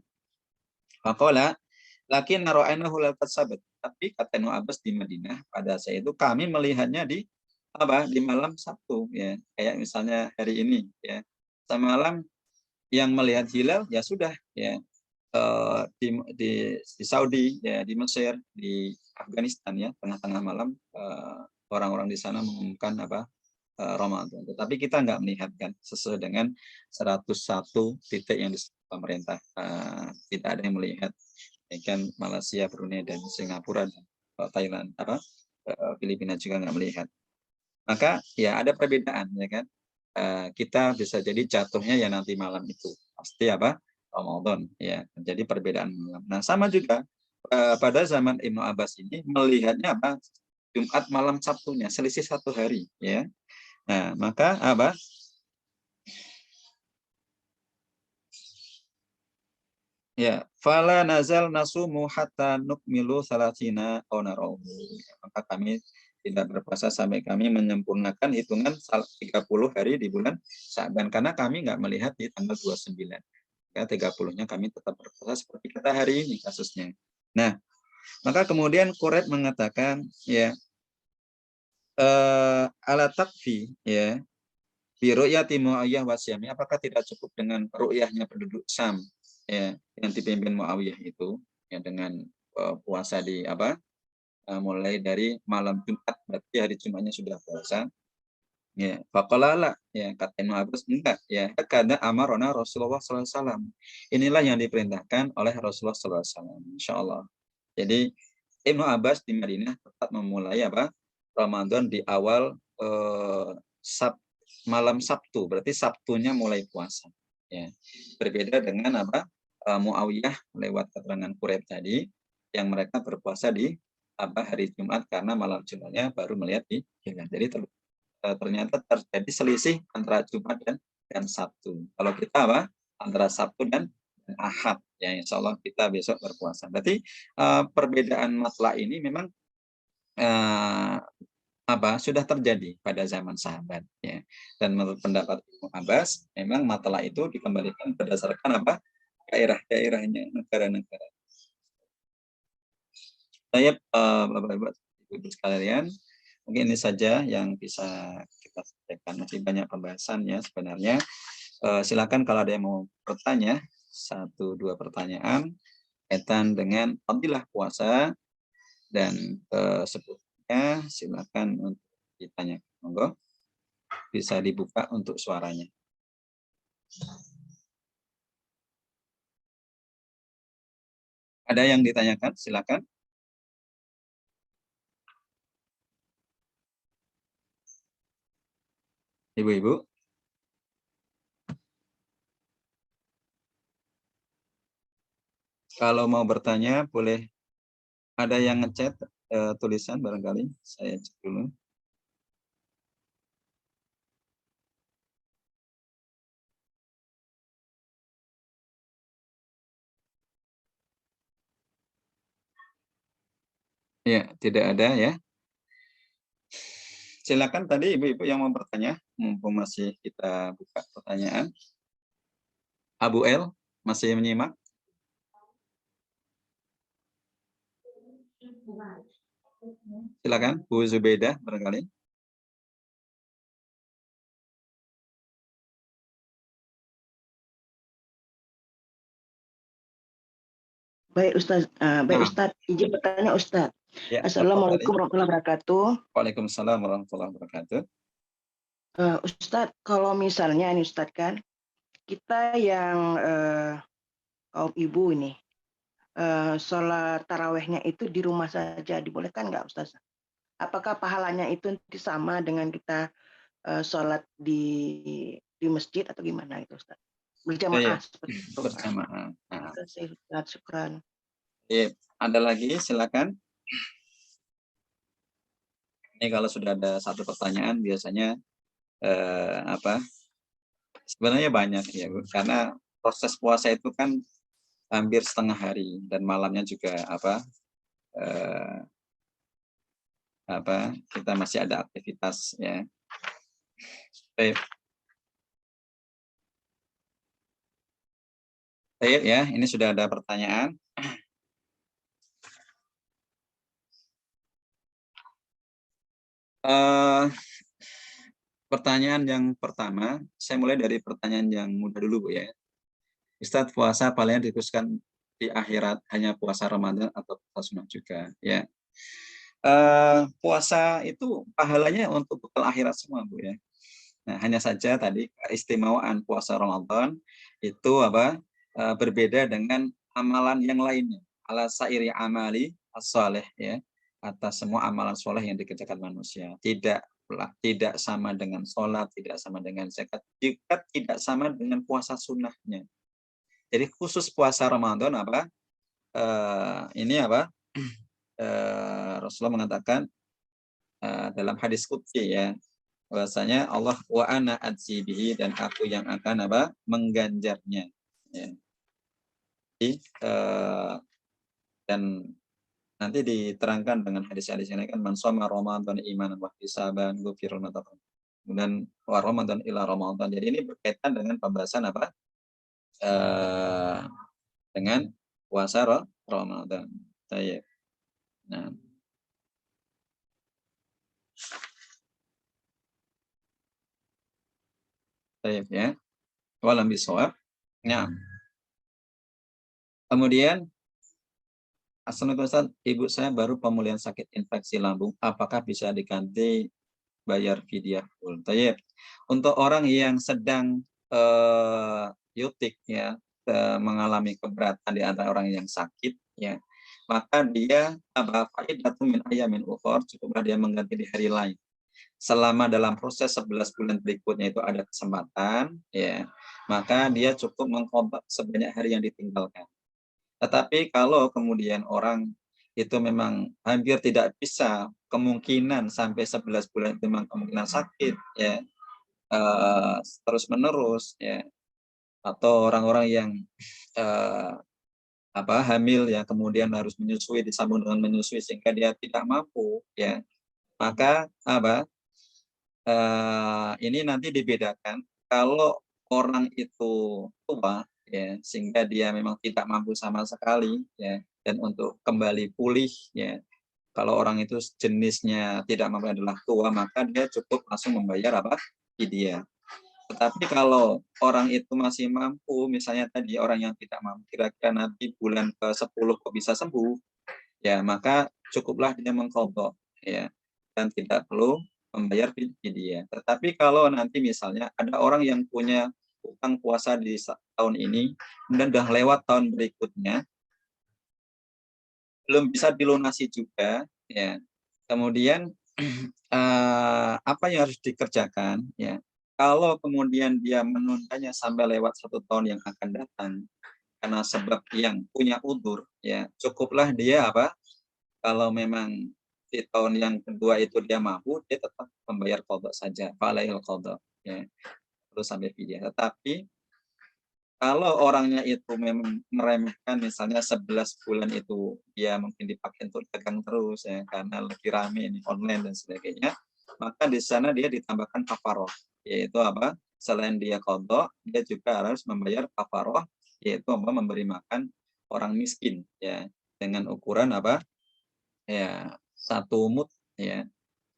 Faqala lakin nara'ainahu lailatal sabat. Tapi kata Ibnu Abbas di Madinah pada saat itu kami melihatnya di di malam Sabtu ya. Kayak misalnya hari ini ya. Semalam yang melihat hilal ya sudah ya di Saudi ya, di Mesir, di Afghanistan ya, tengah-tengah malam orang-orang di sana mengumumkan Ramadan. Tetapi kita nggak melihat kan sesuai dengan 101 titik yang disebut pemerintah. Tidak ada yang melihat. Kan Malaysia, Brunei dan Singapura dan Thailand, Filipina juga nggak melihat. Maka ya ada perbedaan ya kan. Kita bisa jadi jatuhnya ya nanti malam itu pasti Ramadan ya. Jadi perbedaan malam. Nah sama juga pada zaman Ibnu Abbas ini melihatnya Jumat malam Sabtunya, selisih 1 hari ya. Nah maka ya, fala nazal nasumu hatta nukmilu salatina onarawu. Maka kami tidak berpuasa sampai kami menyempurnakan hitungan 30 hari di bulan Sya'ban, karena kami nggak melihat di tanggal 29. Ya, 30-nya kami tetap berpuasa seperti kita hari ini kasusnya. Nah, maka kemudian Quraib mengatakan ya ala takfi ya bi ru'yati Muawiyah wa Syami, apakah tidak cukup dengan ru'yahnya penduduk Syam ya yang dipimpin Muawiyah itu ya dengan puasa di mulai dari malam Jumat, berarti hari Jumatnya sudah puasa ya. Faqala ya, kata Ibnu Abbas, enggak ya, kada amarona Rasulullah SAW, inilah yang diperintahkan oleh Rasulullah SAW, insyaallah. Jadi Ibnu Abbas di Madinah tetap memulai Ramadan di awal malam Sabtu, berarti Sabtunya mulai puasa ya. Berbeda dengan apa? Muawiyah lewat keterangan Quraib tadi yang mereka berpuasa di apa hari Jumat karena malam Jumatnya baru melihat di hilal. Jadi ternyata terjadi selisih antara Jumat dan Sabtu. Kalau kita apa? Antara Sabtu dan Ahad, ya insya Allah kita besok berpuasa. Berarti perbedaan matla ini memang apa sudah terjadi pada zaman sahabat, ya. Dan menurut pendapat Ibnu Abbas, memang matla itu dikembalikan berdasarkan apa? Daerah-daerahnya, negara-negara. Saya Bapak-Ibu Ibu sekalian, mungkin ini saja yang bisa kita sampaikan. Masih banyak pembahasannya sebenarnya. Silakan kalau ada yang mau bertanya, 1-2 pertanyaan kaitan dengan fadilah puasa dan sebutnya silakan untuk ditanya. Monggo bisa dibuka untuk suaranya. Ada yang ditanyakan? Silakan. Ibu-ibu. Kalau mau bertanya boleh, ada yang ngechat tulisan barangkali, saya cek dulu. Ya, tidak ada ya. Silakan tadi ibu-ibu yang mau bertanya, mumpung masih kita buka pertanyaan. Abu El masih menyimak? Silakan Bu Zubaidah barangkali. Baik Ustaz, izin bertanya Ustaz. Ya, Assalamualaikum warahmatullahi wabarakatuh. Waalaikumsalam warahmatullahi wabarakatuh. Ustaz, kalau misalnya ini Ustaz kan, kita yang kaum ibu ini, sholat tarawehnya itu di rumah saja, dibolehkan nggak Ustaz? Apakah pahalanya itu nanti sama dengan kita sholat di masjid atau gimana itu Ustaz? Berjamaah seperti itu. Berjamaah. Terima kasih Ustaz, syukran. Ada lagi, silakan. Ini kalau sudah ada satu pertanyaan biasanya sebenarnya banyak ya Bu, karena proses puasa itu kan hampir setengah hari dan malamnya juga kita masih ada aktivitas ya. Baik. Baik ya, ini sudah ada pertanyaan. Pertanyaan yang pertama, saya mulai dari pertanyaan yang mudah dulu Bu ya. Ustadz, puasa paling dikhususkan di akhirat hanya puasa Ramadan atau puasa sunnah juga ya. Puasa itu pahalanya untuk bekal akhirat semua Bu ya. Nah, hanya saja tadi keistimewaan puasa Ramadan itu berbeda dengan amalan yang lainnya. Ala sairi amali as-salih ya, atas semua amalan soleh yang dikerjakan manusia. Tidak sama dengan sholat, tidak sama dengan zakat, juga tidak sama dengan puasa sunnahnya. Jadi khusus puasa Ramadan Rasulullah mengatakan dalam hadis qudsi ya, bahwasanya Allah wa ana adzibihi, dan aku yang akan mengganjarnya ya. Dan nanti diterangkan dengan hadis-hadis ini kan, man shoma Ramadan imanan wa ihtisaban ghufira lahu ma taqaddama, kemudian wa Ramadan ila Ramadan. Jadi ini berkaitan dengan pembahasan dengan puasa Ramadan. Nah, ya, walam bisawab. Nah, kemudian Assalamualaikum Ustaz, ibu saya baru pemulihan sakit infeksi lambung, apakah bisa diganti bayar fidyah full? Untuk orang yang sedang yutik ya, mengalami keberatan di antara orang yang sakit ya, maka dia faidatun min ayamin ukhor, cukuplah dia mengganti di hari lain. Selama dalam proses 11 bulan berikutnya itu ada kesempatan ya, maka dia cukup mengqadha sebanyak hari yang ditinggalkan. Tetapi kalau kemudian orang itu memang hampir tidak bisa, kemungkinan sampai 11 bulan itu memang kemungkinan sakit ya, terus menerus ya, atau orang-orang yang eh, hamil ya, kemudian harus menyusui disambung dengan menyusui sehingga dia tidak mampu ya, maka ini nanti dibedakan kalau orang itu tua ya, sehingga dia memang tidak mampu sama sekali ya, dan untuk kembali pulih ya, kalau orang itu jenisnya tidak mampu adalah tua, maka dia cukup langsung membayar fidyah. Tetapi kalau orang itu masih mampu, misalnya tadi orang yang tidak mampu, kira-kira nanti bulan ke-10 kok bisa sembuh, ya maka cukuplah dia mengqadha ya, dan tidak perlu membayar fidyah. Tetapi kalau nanti misalnya ada orang yang punya utang puasa di tahun ini, kemudian sudah lewat tahun berikutnya, belum bisa dilunasi juga, ya. Kemudian apa yang harus dikerjakan, ya? Kalau kemudian dia menundanya sampai lewat 1 tahun yang akan datang karena sebab yang punya udzur, ya cukuplah dia kalau memang di tahun yang kedua itu dia mampu, dia tetap membayar qadha saja, fa'alaihil qadha, ya, terus sampai fidyah. Tetapi kalau orangnya itu memang meremehkan, misalnya 11 bulan itu dia mungkin dipakai untuk dagang terus ya, karena lebih rame ini online dan sebagainya, maka di sana dia ditambahkan kafaroh, yaitu selain dia qadha, dia juga harus membayar kafaroh, yaitu memberi makan orang miskin ya, dengan ukuran ya 1 mud ya,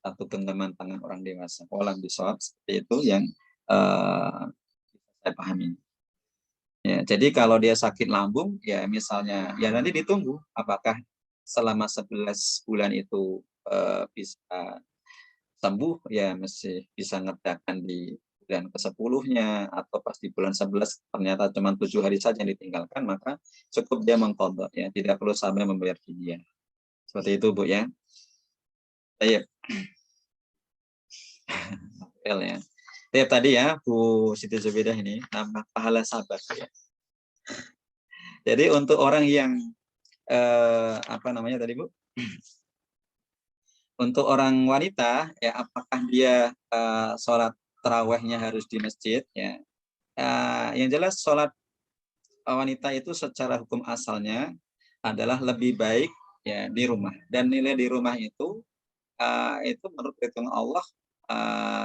1 genggaman tangan orang dewasa. Walam bisawab, seperti itu yang saya pahami. Ya, jadi kalau dia sakit lambung, ya misalnya, ya nanti ditunggu apakah selama 11 bulan itu bisa sembuh, ya masih bisa ngerjakan di bulan ke-10-nya, atau pas di bulan 11 ternyata cuma 7 hari saja yang ditinggalkan, maka cukup dia mengqadha ya, tidak perlu sampai membayar fidyah. Seperti itu Bu ya. Baik. Ya. Tadi ya Bu Siti Zubidah ini nambah pahala sabar ya. Jadi untuk orang yang apa namanya tadi Bu? Untuk orang wanita ya, apakah dia sholat tarawehnya harus di masjid ya? Yang jelas sholat wanita itu secara hukum asalnya adalah lebih baik ya di rumah, dan nilai di rumah itu menurut perhitungan Allah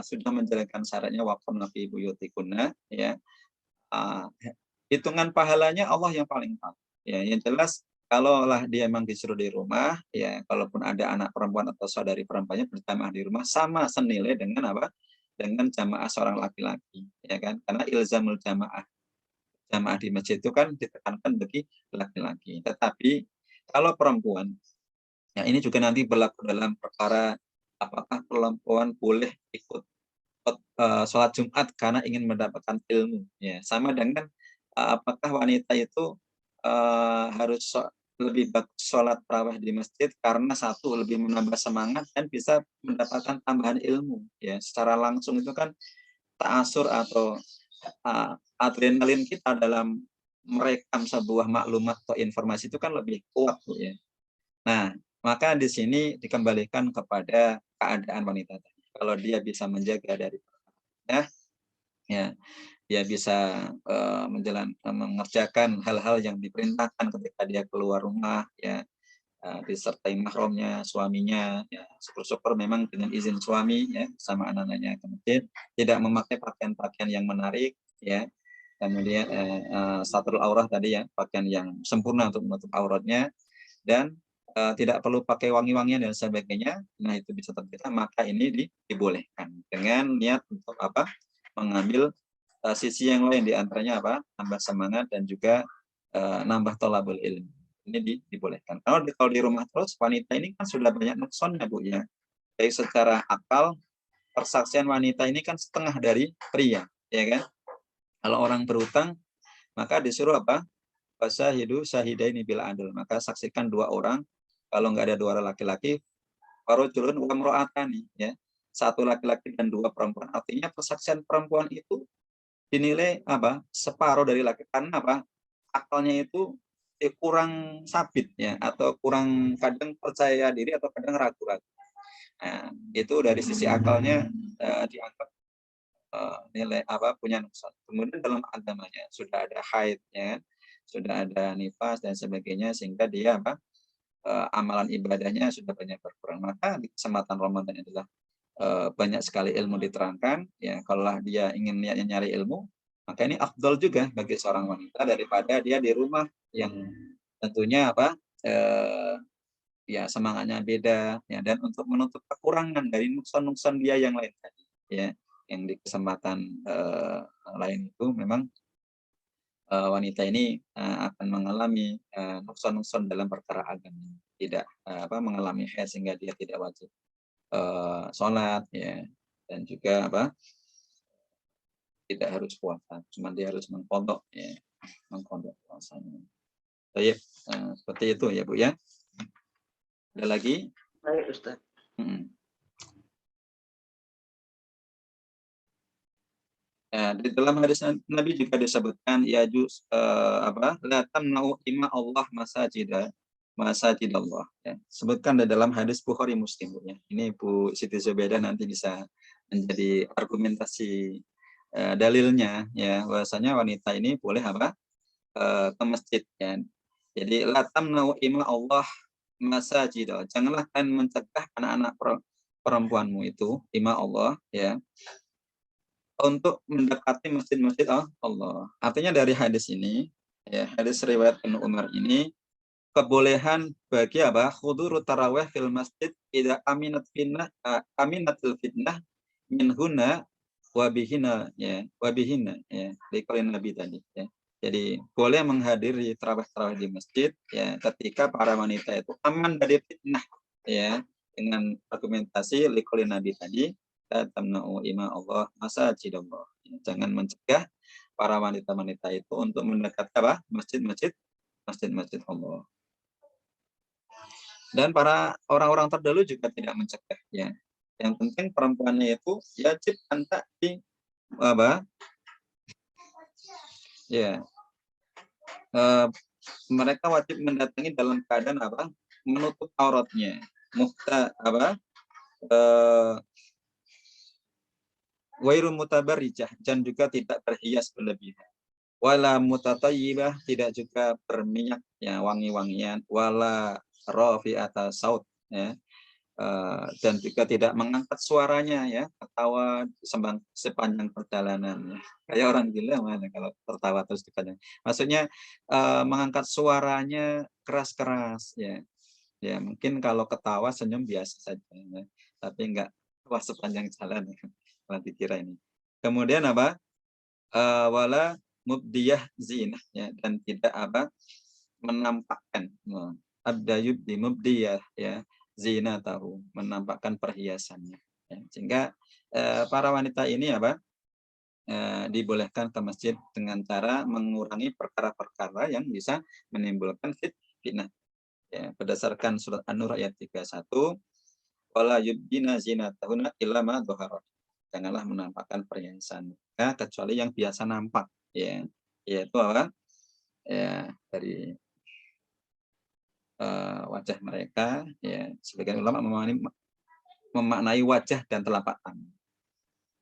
sudah menjalankan syaratnya waqarna fi buyutikunna ya. Hitungan pahalanya Allah yang paling tahu. Ya, yang jelas kalaulah dia memang disuruh di rumah, ya kalaupun ada anak perempuan atau saudari perempuannya berjamaah di rumah sama senilai dengan dengan jamaah seorang laki-laki, ya kan? Karena ilzamul jamaah di masjid itu kan ditekankan bagi laki-laki. Tetapi kalau perempuan, ya ini juga nanti berlaku dalam perkara apakah perempuan boleh ikut sholat Jumat karena ingin mendapatkan ilmu, ya sama dengan apakah wanita itu harus lebih bagus sholat tarawih di masjid karena satu lebih menambah semangat dan bisa mendapatkan tambahan ilmu ya, secara langsung itu kan ta'asur atau adrenalin kita dalam merekam sebuah maklumat atau informasi itu kan lebih kuat ya. Nah, maka di sini dikembalikan kepada keadaan wanita tadi. Kalau dia bisa menjaga dari ya, dia bisa mengerjakan hal-hal yang diperintahkan ketika dia keluar rumah ya, disertai mahramnya, suaminya ya, syukur-syukur memang dengan izin suami ya, sama anak-anaknya ke masjid, tidak memakai pakaian-pakaian yang menarik ya, kemudian satrul aurah tadi ya, pakaian yang sempurna untuk menutup auratnya, dan tidak perlu pakai wangi-wangian dan sebagainya. Nah, itu bisa tercipta, maka ini dibolehkan dengan niat untuk mengambil sisi yang lain, diantaranya nambah semangat dan juga nambah thalabul ilmi. Ini dibolehkan. Kalau di rumah terus, wanita ini kan sudah banyak nuksonnya Bu ya. Baik secara akal, persaksian wanita ini kan setengah dari pria, ya kan? Kalau orang berutang, maka disuruh Fasahidu syahidaini bil adl, maka saksikan 2 orang. Kalau nggak ada 2 orang laki-laki, farajulun wa imra'atani ya. 1 laki-laki dan 2 perempuan. Artinya persaksian perempuan itu dinilai apa? Separuh dari laki, karena apa? Akalnya itu kurang sabit ya, atau kurang kadang percaya diri atau kadang ragu-ragu. Nah, itu dari sisi akalnya dianggap nilai apa, punya nuksan. Kemudian dalam agamanya sudah ada haidnya, sudah ada nifas dan sebagainya, sehingga dia apa, amalan ibadahnya sudah banyak berkurang. Maka di kesempatan Ramadan adalah banyak sekali ilmu diterangkan ya. Kalau dia ingin niatnya nyari ilmu, maka ini afdal juga bagi seorang wanita daripada dia di rumah yang tentunya apa, ya semangatnya beda ya, dan untuk menutup kekurangan dari nuksan-nuksan dia yang lain tadi ya, yang di kesempatan lain itu memang wanita ini akan mengalami nuksan-nuksan dalam perkara agama, tidak apa, mengalami haid sehingga dia tidak wajib sholat ya, dan juga apa, tidak harus puasa, cuma dia harus mengkodok ya, mengkodok puasanya. Baik, seperti itu ya Bu ya. Ada lagi? Baik Ustaz. Ya, di dalam hadis Nabi juga disebutkan ya juz apa, la tamna'u ima Allah masajidallah ya. Sebutkan di dalam hadis Bukhari Muslim ya. Ini Bu Siti Zubaidah nanti bisa menjadi argumentasi dalilnya ya, bahwasanya wanita ini boleh apa, ke masjid ya. Jadi la tamna'u ima Allah masajidallah. Janganlah kalian mencegah anak-anak perempuanmu itu, ima Allah ya, untuk mendekati masjid-masjid Allah. Artinya dari hadis ini, ya, hadis riwayat Ibnu Umar ini, kebolehan bagi apa? Huduru tarawih fil masjid idza aminatul fitnah min huna wa bihina ya, wa bihina ya, dikaulin Nabi tadi ya. Jadi boleh menghadiri tarawih-tarawih di masjid ya ketika para wanita itu aman dari fitnah ya, dengan argumentasi liqaulin Nabi tadi, tamna'u ima Allah masajidallah. Jangan mencegah para wanita-wanita itu untuk mendekat apa? Masjid-masjid Allah. Dan para orang-orang terdahulu juga tidak mencegah ya. Yang penting perempuannya itu wajib antak di apa? Ya. Mereka wajib mendatangi dalam keadaan apa? Menutup auratnya. Apa? Wairu mutabarrijah, dan juga tidak berhias berlebihan. Wala mutatayyibah, tidak juga berminyak ya, wangi-wangian. Wala rafi'ata saut ya. Dan juga tidak mengangkat suaranya ya, ketawa sepanjang perjalanan ya. Kayak orang gila mana kalau tertawa terus sepanjang. Maksudnya mengangkat suaranya keras-keras ya. Ya mungkin kalau ketawa senyum biasa saja ya. Tapi enggak wah sepanjang jalan ya. Dikira ini. Kemudian apa? Wala mubdiyah zinah ya, dan tidak apa, menampakkan abdayub di mubdiyah ya, zina tahu, menampakkan perhiasannya ya. Sehingga para wanita ini apa, dibolehkan ke masjid dengan cara mengurangi perkara-perkara yang bisa menimbulkan fitnah ya, berdasarkan surat An-Nur ayat 31, wala yubdina zinatahunna illa ma dhahara. Janganlah menampakkan perhiasan ya, kecuali yang biasa nampak ya, yaitu apa ya, dari wajah mereka ya. Sebagian ulama memaknai wajah dan telapak tangan.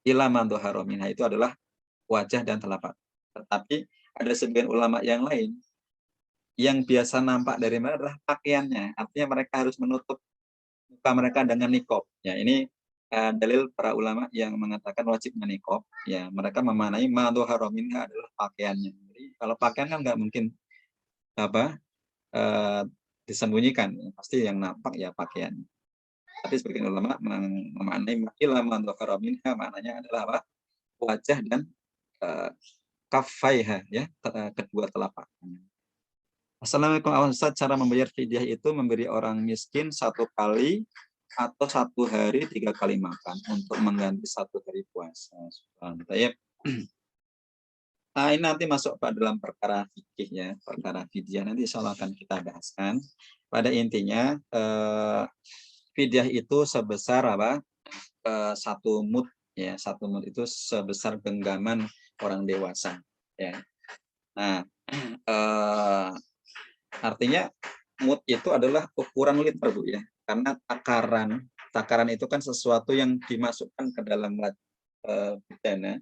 Ila man dhahara minha, itu adalah wajah dan telapak. Tetapi ada sebagian ulama yang lain yang biasa nampak dari mereka adalah pakaiannya. Artinya mereka harus menutup muka mereka dengan nikob ya. Ini dalil para ulama yang mengatakan wajib menikob ya. Mereka memaknai ma dhahara minha adalah pakaiannya. Jadi kalau pakaian kan nggak mungkin apa disembunyikan, pasti yang nampak ya pakaian. Tapi sebagian ulama memaknai ila ma dhahara minha, maknanya adalah apa? Wajah dan kafaiha ya, kedua telapak tangan. Assalamualaikum Ustaz, cara membayar fidyah itu memberi orang miskin 1 kali atau 1 hari 3 kali makan untuk mengganti 1 hari puasa. Nah, ini nanti masuk pada dalam perkara fikih ya, perkara fidyah nanti insya Allah akan kita bahaskan. Pada intinya fidyah itu sebesar apa? 1 mud ya, 1 mud itu sebesar genggaman orang dewasa. Ya. Nah, artinya mud itu adalah ukuran liter, Bu, ya. Karena takaran itu kan sesuatu yang dimasukkan ke dalam bejana.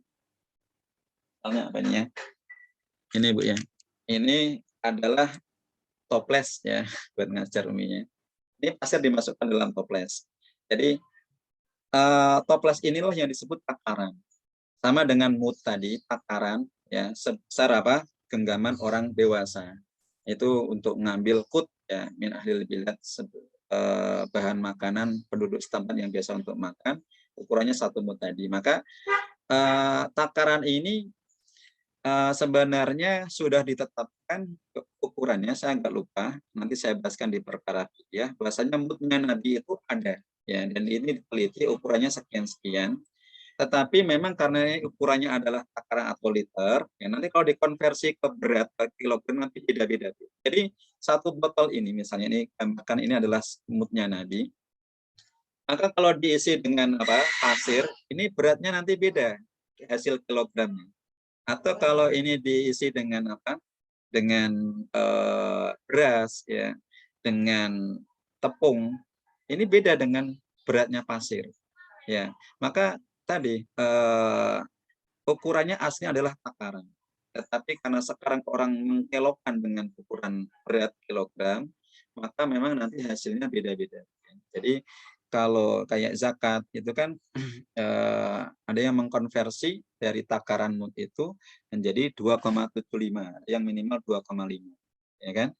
Misalnya apa ini ya? Ini, Bu, ya. Ini adalah toples ya buat ngajar uminya. Ini pasir dimasukkan dalam toples. Jadi toples inilah yang disebut takaran. Sama dengan mud tadi, takaran ya sebesar apa? Genggaman orang dewasa. Itu untuk ngambil kut ya min ahlil bilad, bahan makanan penduduk setempat yang biasa untuk makan, ukurannya 1 mud tadi. Maka takaran ini sebenarnya sudah ditetapkan ukurannya, saya agak lupa, nanti saya bahaskan di perkara ya. Bahasanya mudnya Nabi itu ada ya, dan ini diteliti ukurannya sekian-sekian. Tetapi memang karena ukurannya adalah takaran atau liter, ya nanti kalau dikonversi ke berat, ke kilogram nanti beda-beda. Jadi 1 botol ini misalnya, ini gambarkan ini adalah mudnya Nabi. Maka kalau diisi dengan pasir, ini beratnya nanti beda hasil kilogramnya. Atau kalau ini diisi dengan dengan beras ya, dengan tepung, ini beda dengan beratnya pasir ya. Maka tadi ukurannya aslinya adalah takaran, tetapi karena sekarang orang mengkelokkan dengan ukuran berat kilogram, maka memang nanti hasilnya beda-beda. Jadi kalau kayak zakat itu kan ada yang mengkonversi dari takaran mud itu menjadi 2,75, yang minimal 2,5, ya kan?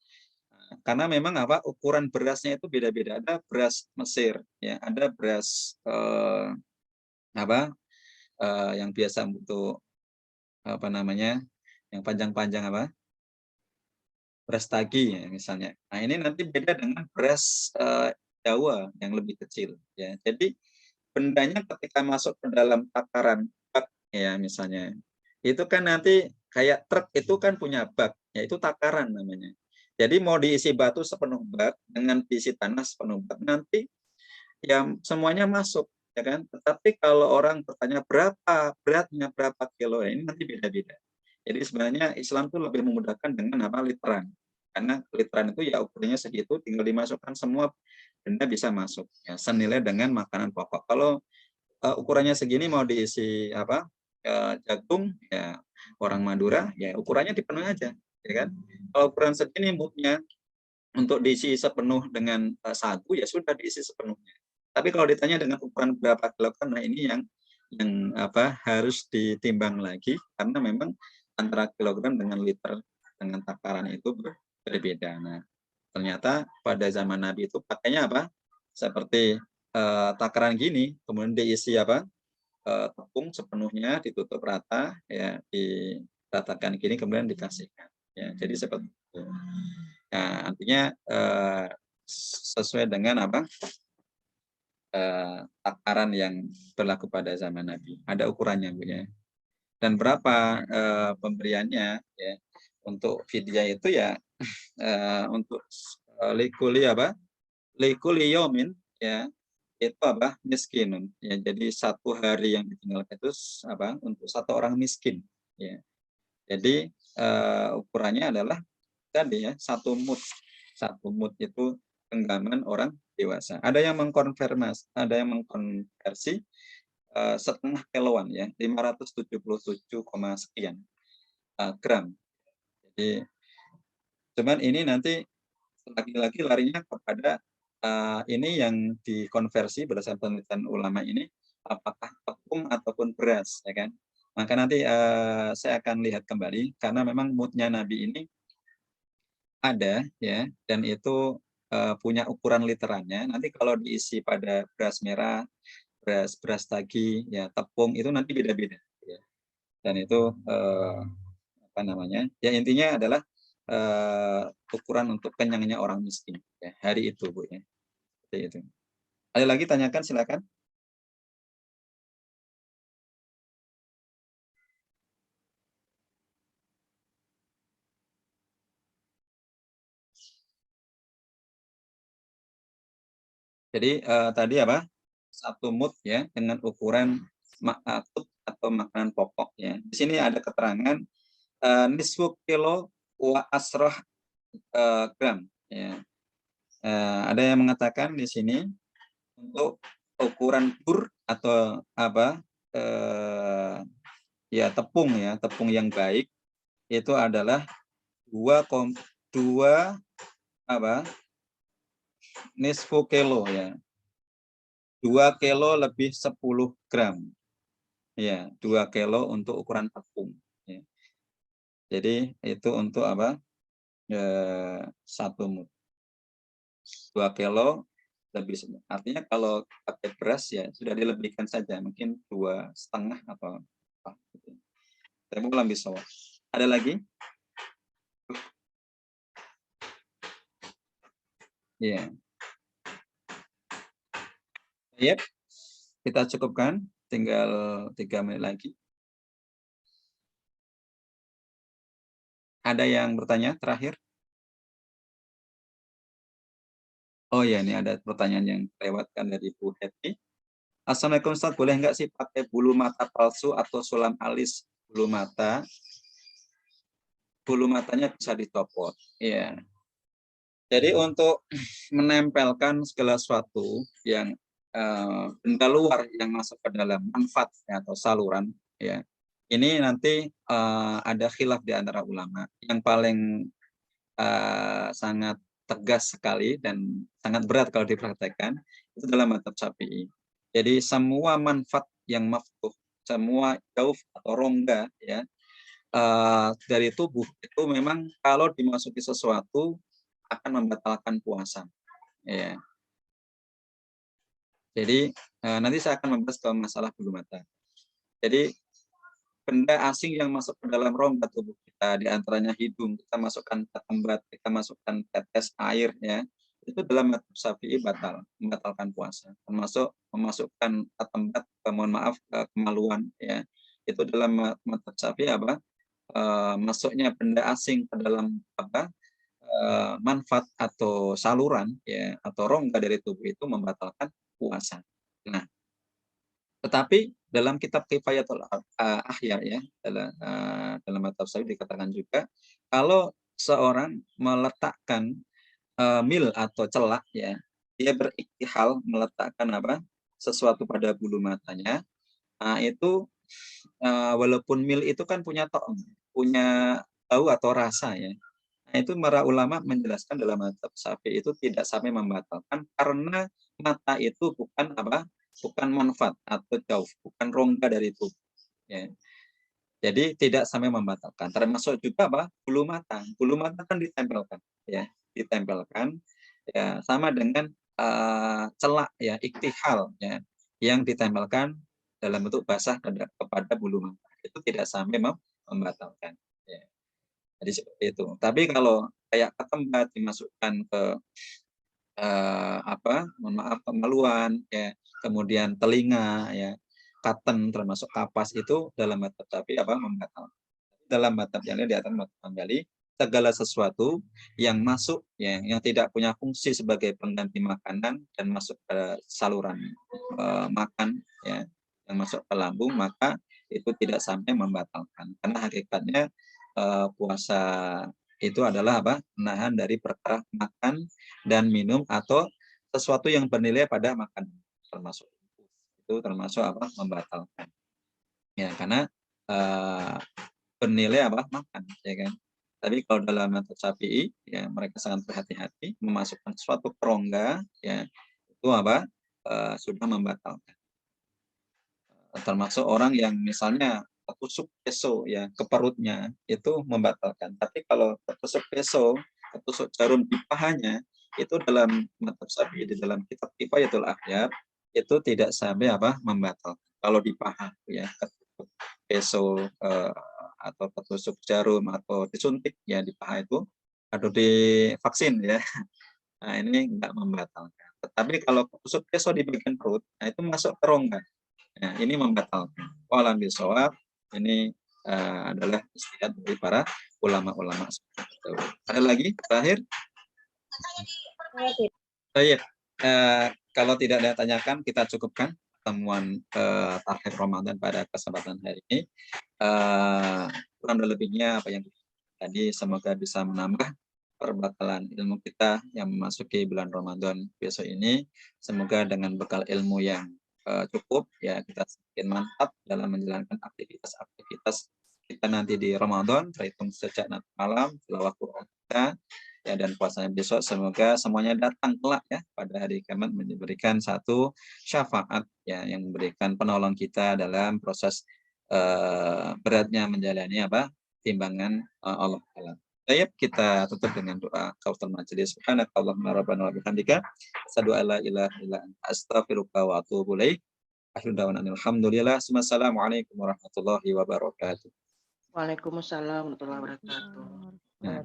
Karena memang ukuran berasnya itu beda-beda. Ada beras Mesir, ya, ada beras yang biasa untuk yang panjang-panjang beras tagi ya, misalnya. Nah ini nanti beda dengan beras Jawa yang lebih kecil ya. Jadi bendanya ketika masuk ke dalam takaran bak ya misalnya, itu kan nanti kayak truk itu kan punya bak, yaitu takaran namanya. Jadi mau diisi batu sepenuh bak dengan diisi tanah sepenuh bak, nanti ya semuanya masuk ya kan. Tetapi kalau orang bertanya beratnya berapa kilo, ini nanti beda-beda. Jadi sebenarnya Islam tuh lebih memudahkan dengan literan. Karena literan itu ya ukurannya segitu, tinggal dimasukkan semua benda bisa masuk. Ya, senilai dengan makanan pokok. Kalau ukurannya segini mau diisi jagung, ya orang Madura, ya ukurannya dipenuhi aja, ya kan. Kalau ukuran segini mudnya untuk diisi sepenuh dengan sagu, ya sudah diisi sepenuhnya. Tapi kalau ditanya dengan ukuran berapa kilogram, nah ini yang harus ditimbang lagi, karena memang antara kilogram dengan liter dengan takaran itu berbeda. Nah, ternyata pada zaman Nabi itu pakainya seperti takaran gini, kemudian diisi tepung sepenuhnya, ditutup rata, ya diratakan gini, kemudian dikasihkan. Ya, jadi seperti itu. Nah, artinya sesuai dengan takaran yang berlaku pada zaman Nabi. Ada ukurannya, Bu, ya. Dan berapa pemberiannya ya untuk fidyah itu ya untuk likuli yomin ya itu miskinun ya. Jadi 1 hari yang ditinggalkan itu untuk 1 orang miskin ya. Jadi ukurannya adalah tadi ya 1 mud. 1 mud itu genggaman orang dewasa. Ada yang mengkonversi setengah kiloan ya, 577, sekian gram. Jadi cuman ini nanti lagi-lagi larinya kepada ini yang dikonversi berdasarkan penelitian ulama ini, apakah tepung ataupun beras ya kan. Maka nanti saya akan lihat kembali, karena memang mudnya Nabi ini ada ya, dan itu punya ukuran literannya. Nanti kalau diisi pada beras merah, beras tagi ya, tepung itu nanti beda-beda ya. Dan itu ya intinya adalah ukuran untuk kenyangnya orang miskin ya, hari itu, Bu, ya. Seperti itu. Ada lagi, tanyakan silakan. Jadi tadi 1 mud ya dengan ukuran atau makanan pokok ya. Di sini ada keterangan nisfu kilo wa asroh gram ya. Ada yang mengatakan di sini untuk ukuran bur atau apa ya tepung yang baik itu adalah 2 apa nisfu kilo ya, 2 kilo lebih 10 gram ya, 2 kilo untuk ukuran tepung ya. Jadi itu untuk apa 1 mud 2 kilo lebih, artinya kalau pakai beras ya sudah dilebihkan saja, mungkin 2,5 atau apa gitu. Saya mau lebih sawah. Ada lagi? Ya. Yep. Kita cukupkan, tinggal 3 menit lagi. Ada yang bertanya terakhir? Oh ya, ini ada pertanyaan yang lewatkan dari Bu Happy. Assalamualaikum Ustaz, boleh nggak sih pakai bulu mata palsu atau sulam alis bulu mata? Bulu matanya bisa dicopot. Iya. Jadi untuk menempelkan segala sesuatu yang benda luar yang masuk ke dalam manfaat atau saluran, ya, ini nanti ada khilaf di antara ulama. Yang paling sangat tegas sekali dan sangat berat kalau dipraktekkan itu dalam mazhab Syafi'i. Jadi semua manfaat yang maftuh, semua jauf atau rongga ya dari tubuh itu memang kalau dimasuki sesuatu akan membatalkan puasa. Ya. Jadi nanti saya akan membahas ke masalah bulu mata. Jadi benda asing yang masuk ke dalam rongga tubuh kita, diantaranya hidung, kita masukkan ketembat, kita masukkan tetes air, ya, itu dalam mazhab Syafi'i membatalkan puasa. Termasuk memasukkan ketembat, mohon maaf, kemaluan, ya, itu dalam mazhab Syafi'i apa? Masuknya benda asing ke dalam apa? Manfaat atau saluran, ya, atau rongga dari tubuh itu membatalkan puasa. Nah, tetapi dalam kitab Kifayatul Ahyar ya, dalam mazhab Syafi'i dikatakan juga kalau seorang meletakkan mil atau celak ya, dia beriktihal meletakkan apa sesuatu pada bulu matanya, nah itu walaupun mil itu kan punya punya bau atau rasa ya. Nah, itu para ulama menjelaskan dalam mazhab Syafi'i itu tidak sampai membatalkan karena mata itu bukan apa? Bukan manfaat atau jauh, bukan rongga dari tubuh. Ya. Jadi tidak sampai membatalkan. Termasuk juga apa? Bulu mata. Bulu mata kan ditempelkan, ya, ditempelkan, ya, sama dengan celak, ya, iktihal, ya, yang ditempelkan dalam bentuk basah kepada bulu mata. Itu tidak sampai membatalkan. Ya. Jadi seperti itu. Tapi kalau kayak ketembat dimasukkan ke mohon maaf kemaluan, ya, kemudian telinga, ya, katen termasuk kapas itu dalam mazhab tapi membatalkan. Dalam mazhab yang lain di atas kembali segala sesuatu yang masuk yang tidak punya fungsi sebagai pengganti makanan dan masuk ke saluran makan ya yang masuk ke lambung maka itu tidak sampai membatalkan karena hakikatnya puasa itu adalah menahan dari perkara makan dan minum atau sesuatu yang bernilai pada makanan termasuk itu termasuk membatalkan ya karena bernilai makan ya kan. Tapi kalau dalam mazhab Syafi'i ya mereka sangat berhati-hati memasukkan suatu kerongga ya itu sudah membatalkan. Termasuk orang yang misalnya ketusuk peso ya ke perutnya itu membatalkan. Tapi kalau ketusuk peso, ketusuk jarum di pahanya itu dalam mazhab Syafi'i di dalam kitab Kifayatul Ahyar itu tidak sampai membatalkan. Kalau di paha ya ketusuk peso atau ketusuk jarum atau disuntik ya di paha itu atau divaksin ya. Nah, ini enggak membatalkan. Tetapi kalau ketusuk peso di bagian perut, nah itu masuk ke rongga. Nah, ini membatalkan. Walam bisawab ini adalah istiadat dari para ulama-ulama. Ada lagi terakhir? Baik. Kalau tidak ada tanyakan kita cukupkan pertemuan tahlil Ramadan pada kesempatan hari ini. Kurang lebihnya apa yang tadi, semoga bisa menambah perbekalan ilmu kita yang memasuki bulan Ramadan besok ini. Semoga dengan bekal ilmu yang cukup ya, kita semakin mantap dalam menjalankan aktivitas-aktivitas kita nanti di Ramadan, terhitung sejak nanti malam setelah waktu kita ya, dan puasanya besok. Semoga semuanya datang kelak ya pada hari kiamat memberikan satu syafaat ya, yang memberikan penolong kita dalam proses beratnya menjalani timbangan Allah Taala. Baik, kita tutup dengan doa kafatul majelis. Subhanakallahumma rabbana wa bihamdika asyhadu an la ilaha illa anta astaghfiruka wa atubu ilaik. Akhirul da'wana alhamdulillah. Wassalamualaikum warahmatullahi wabarakatuh. Waalaikumsalam warahmatullahi wabarakatuh. Nah.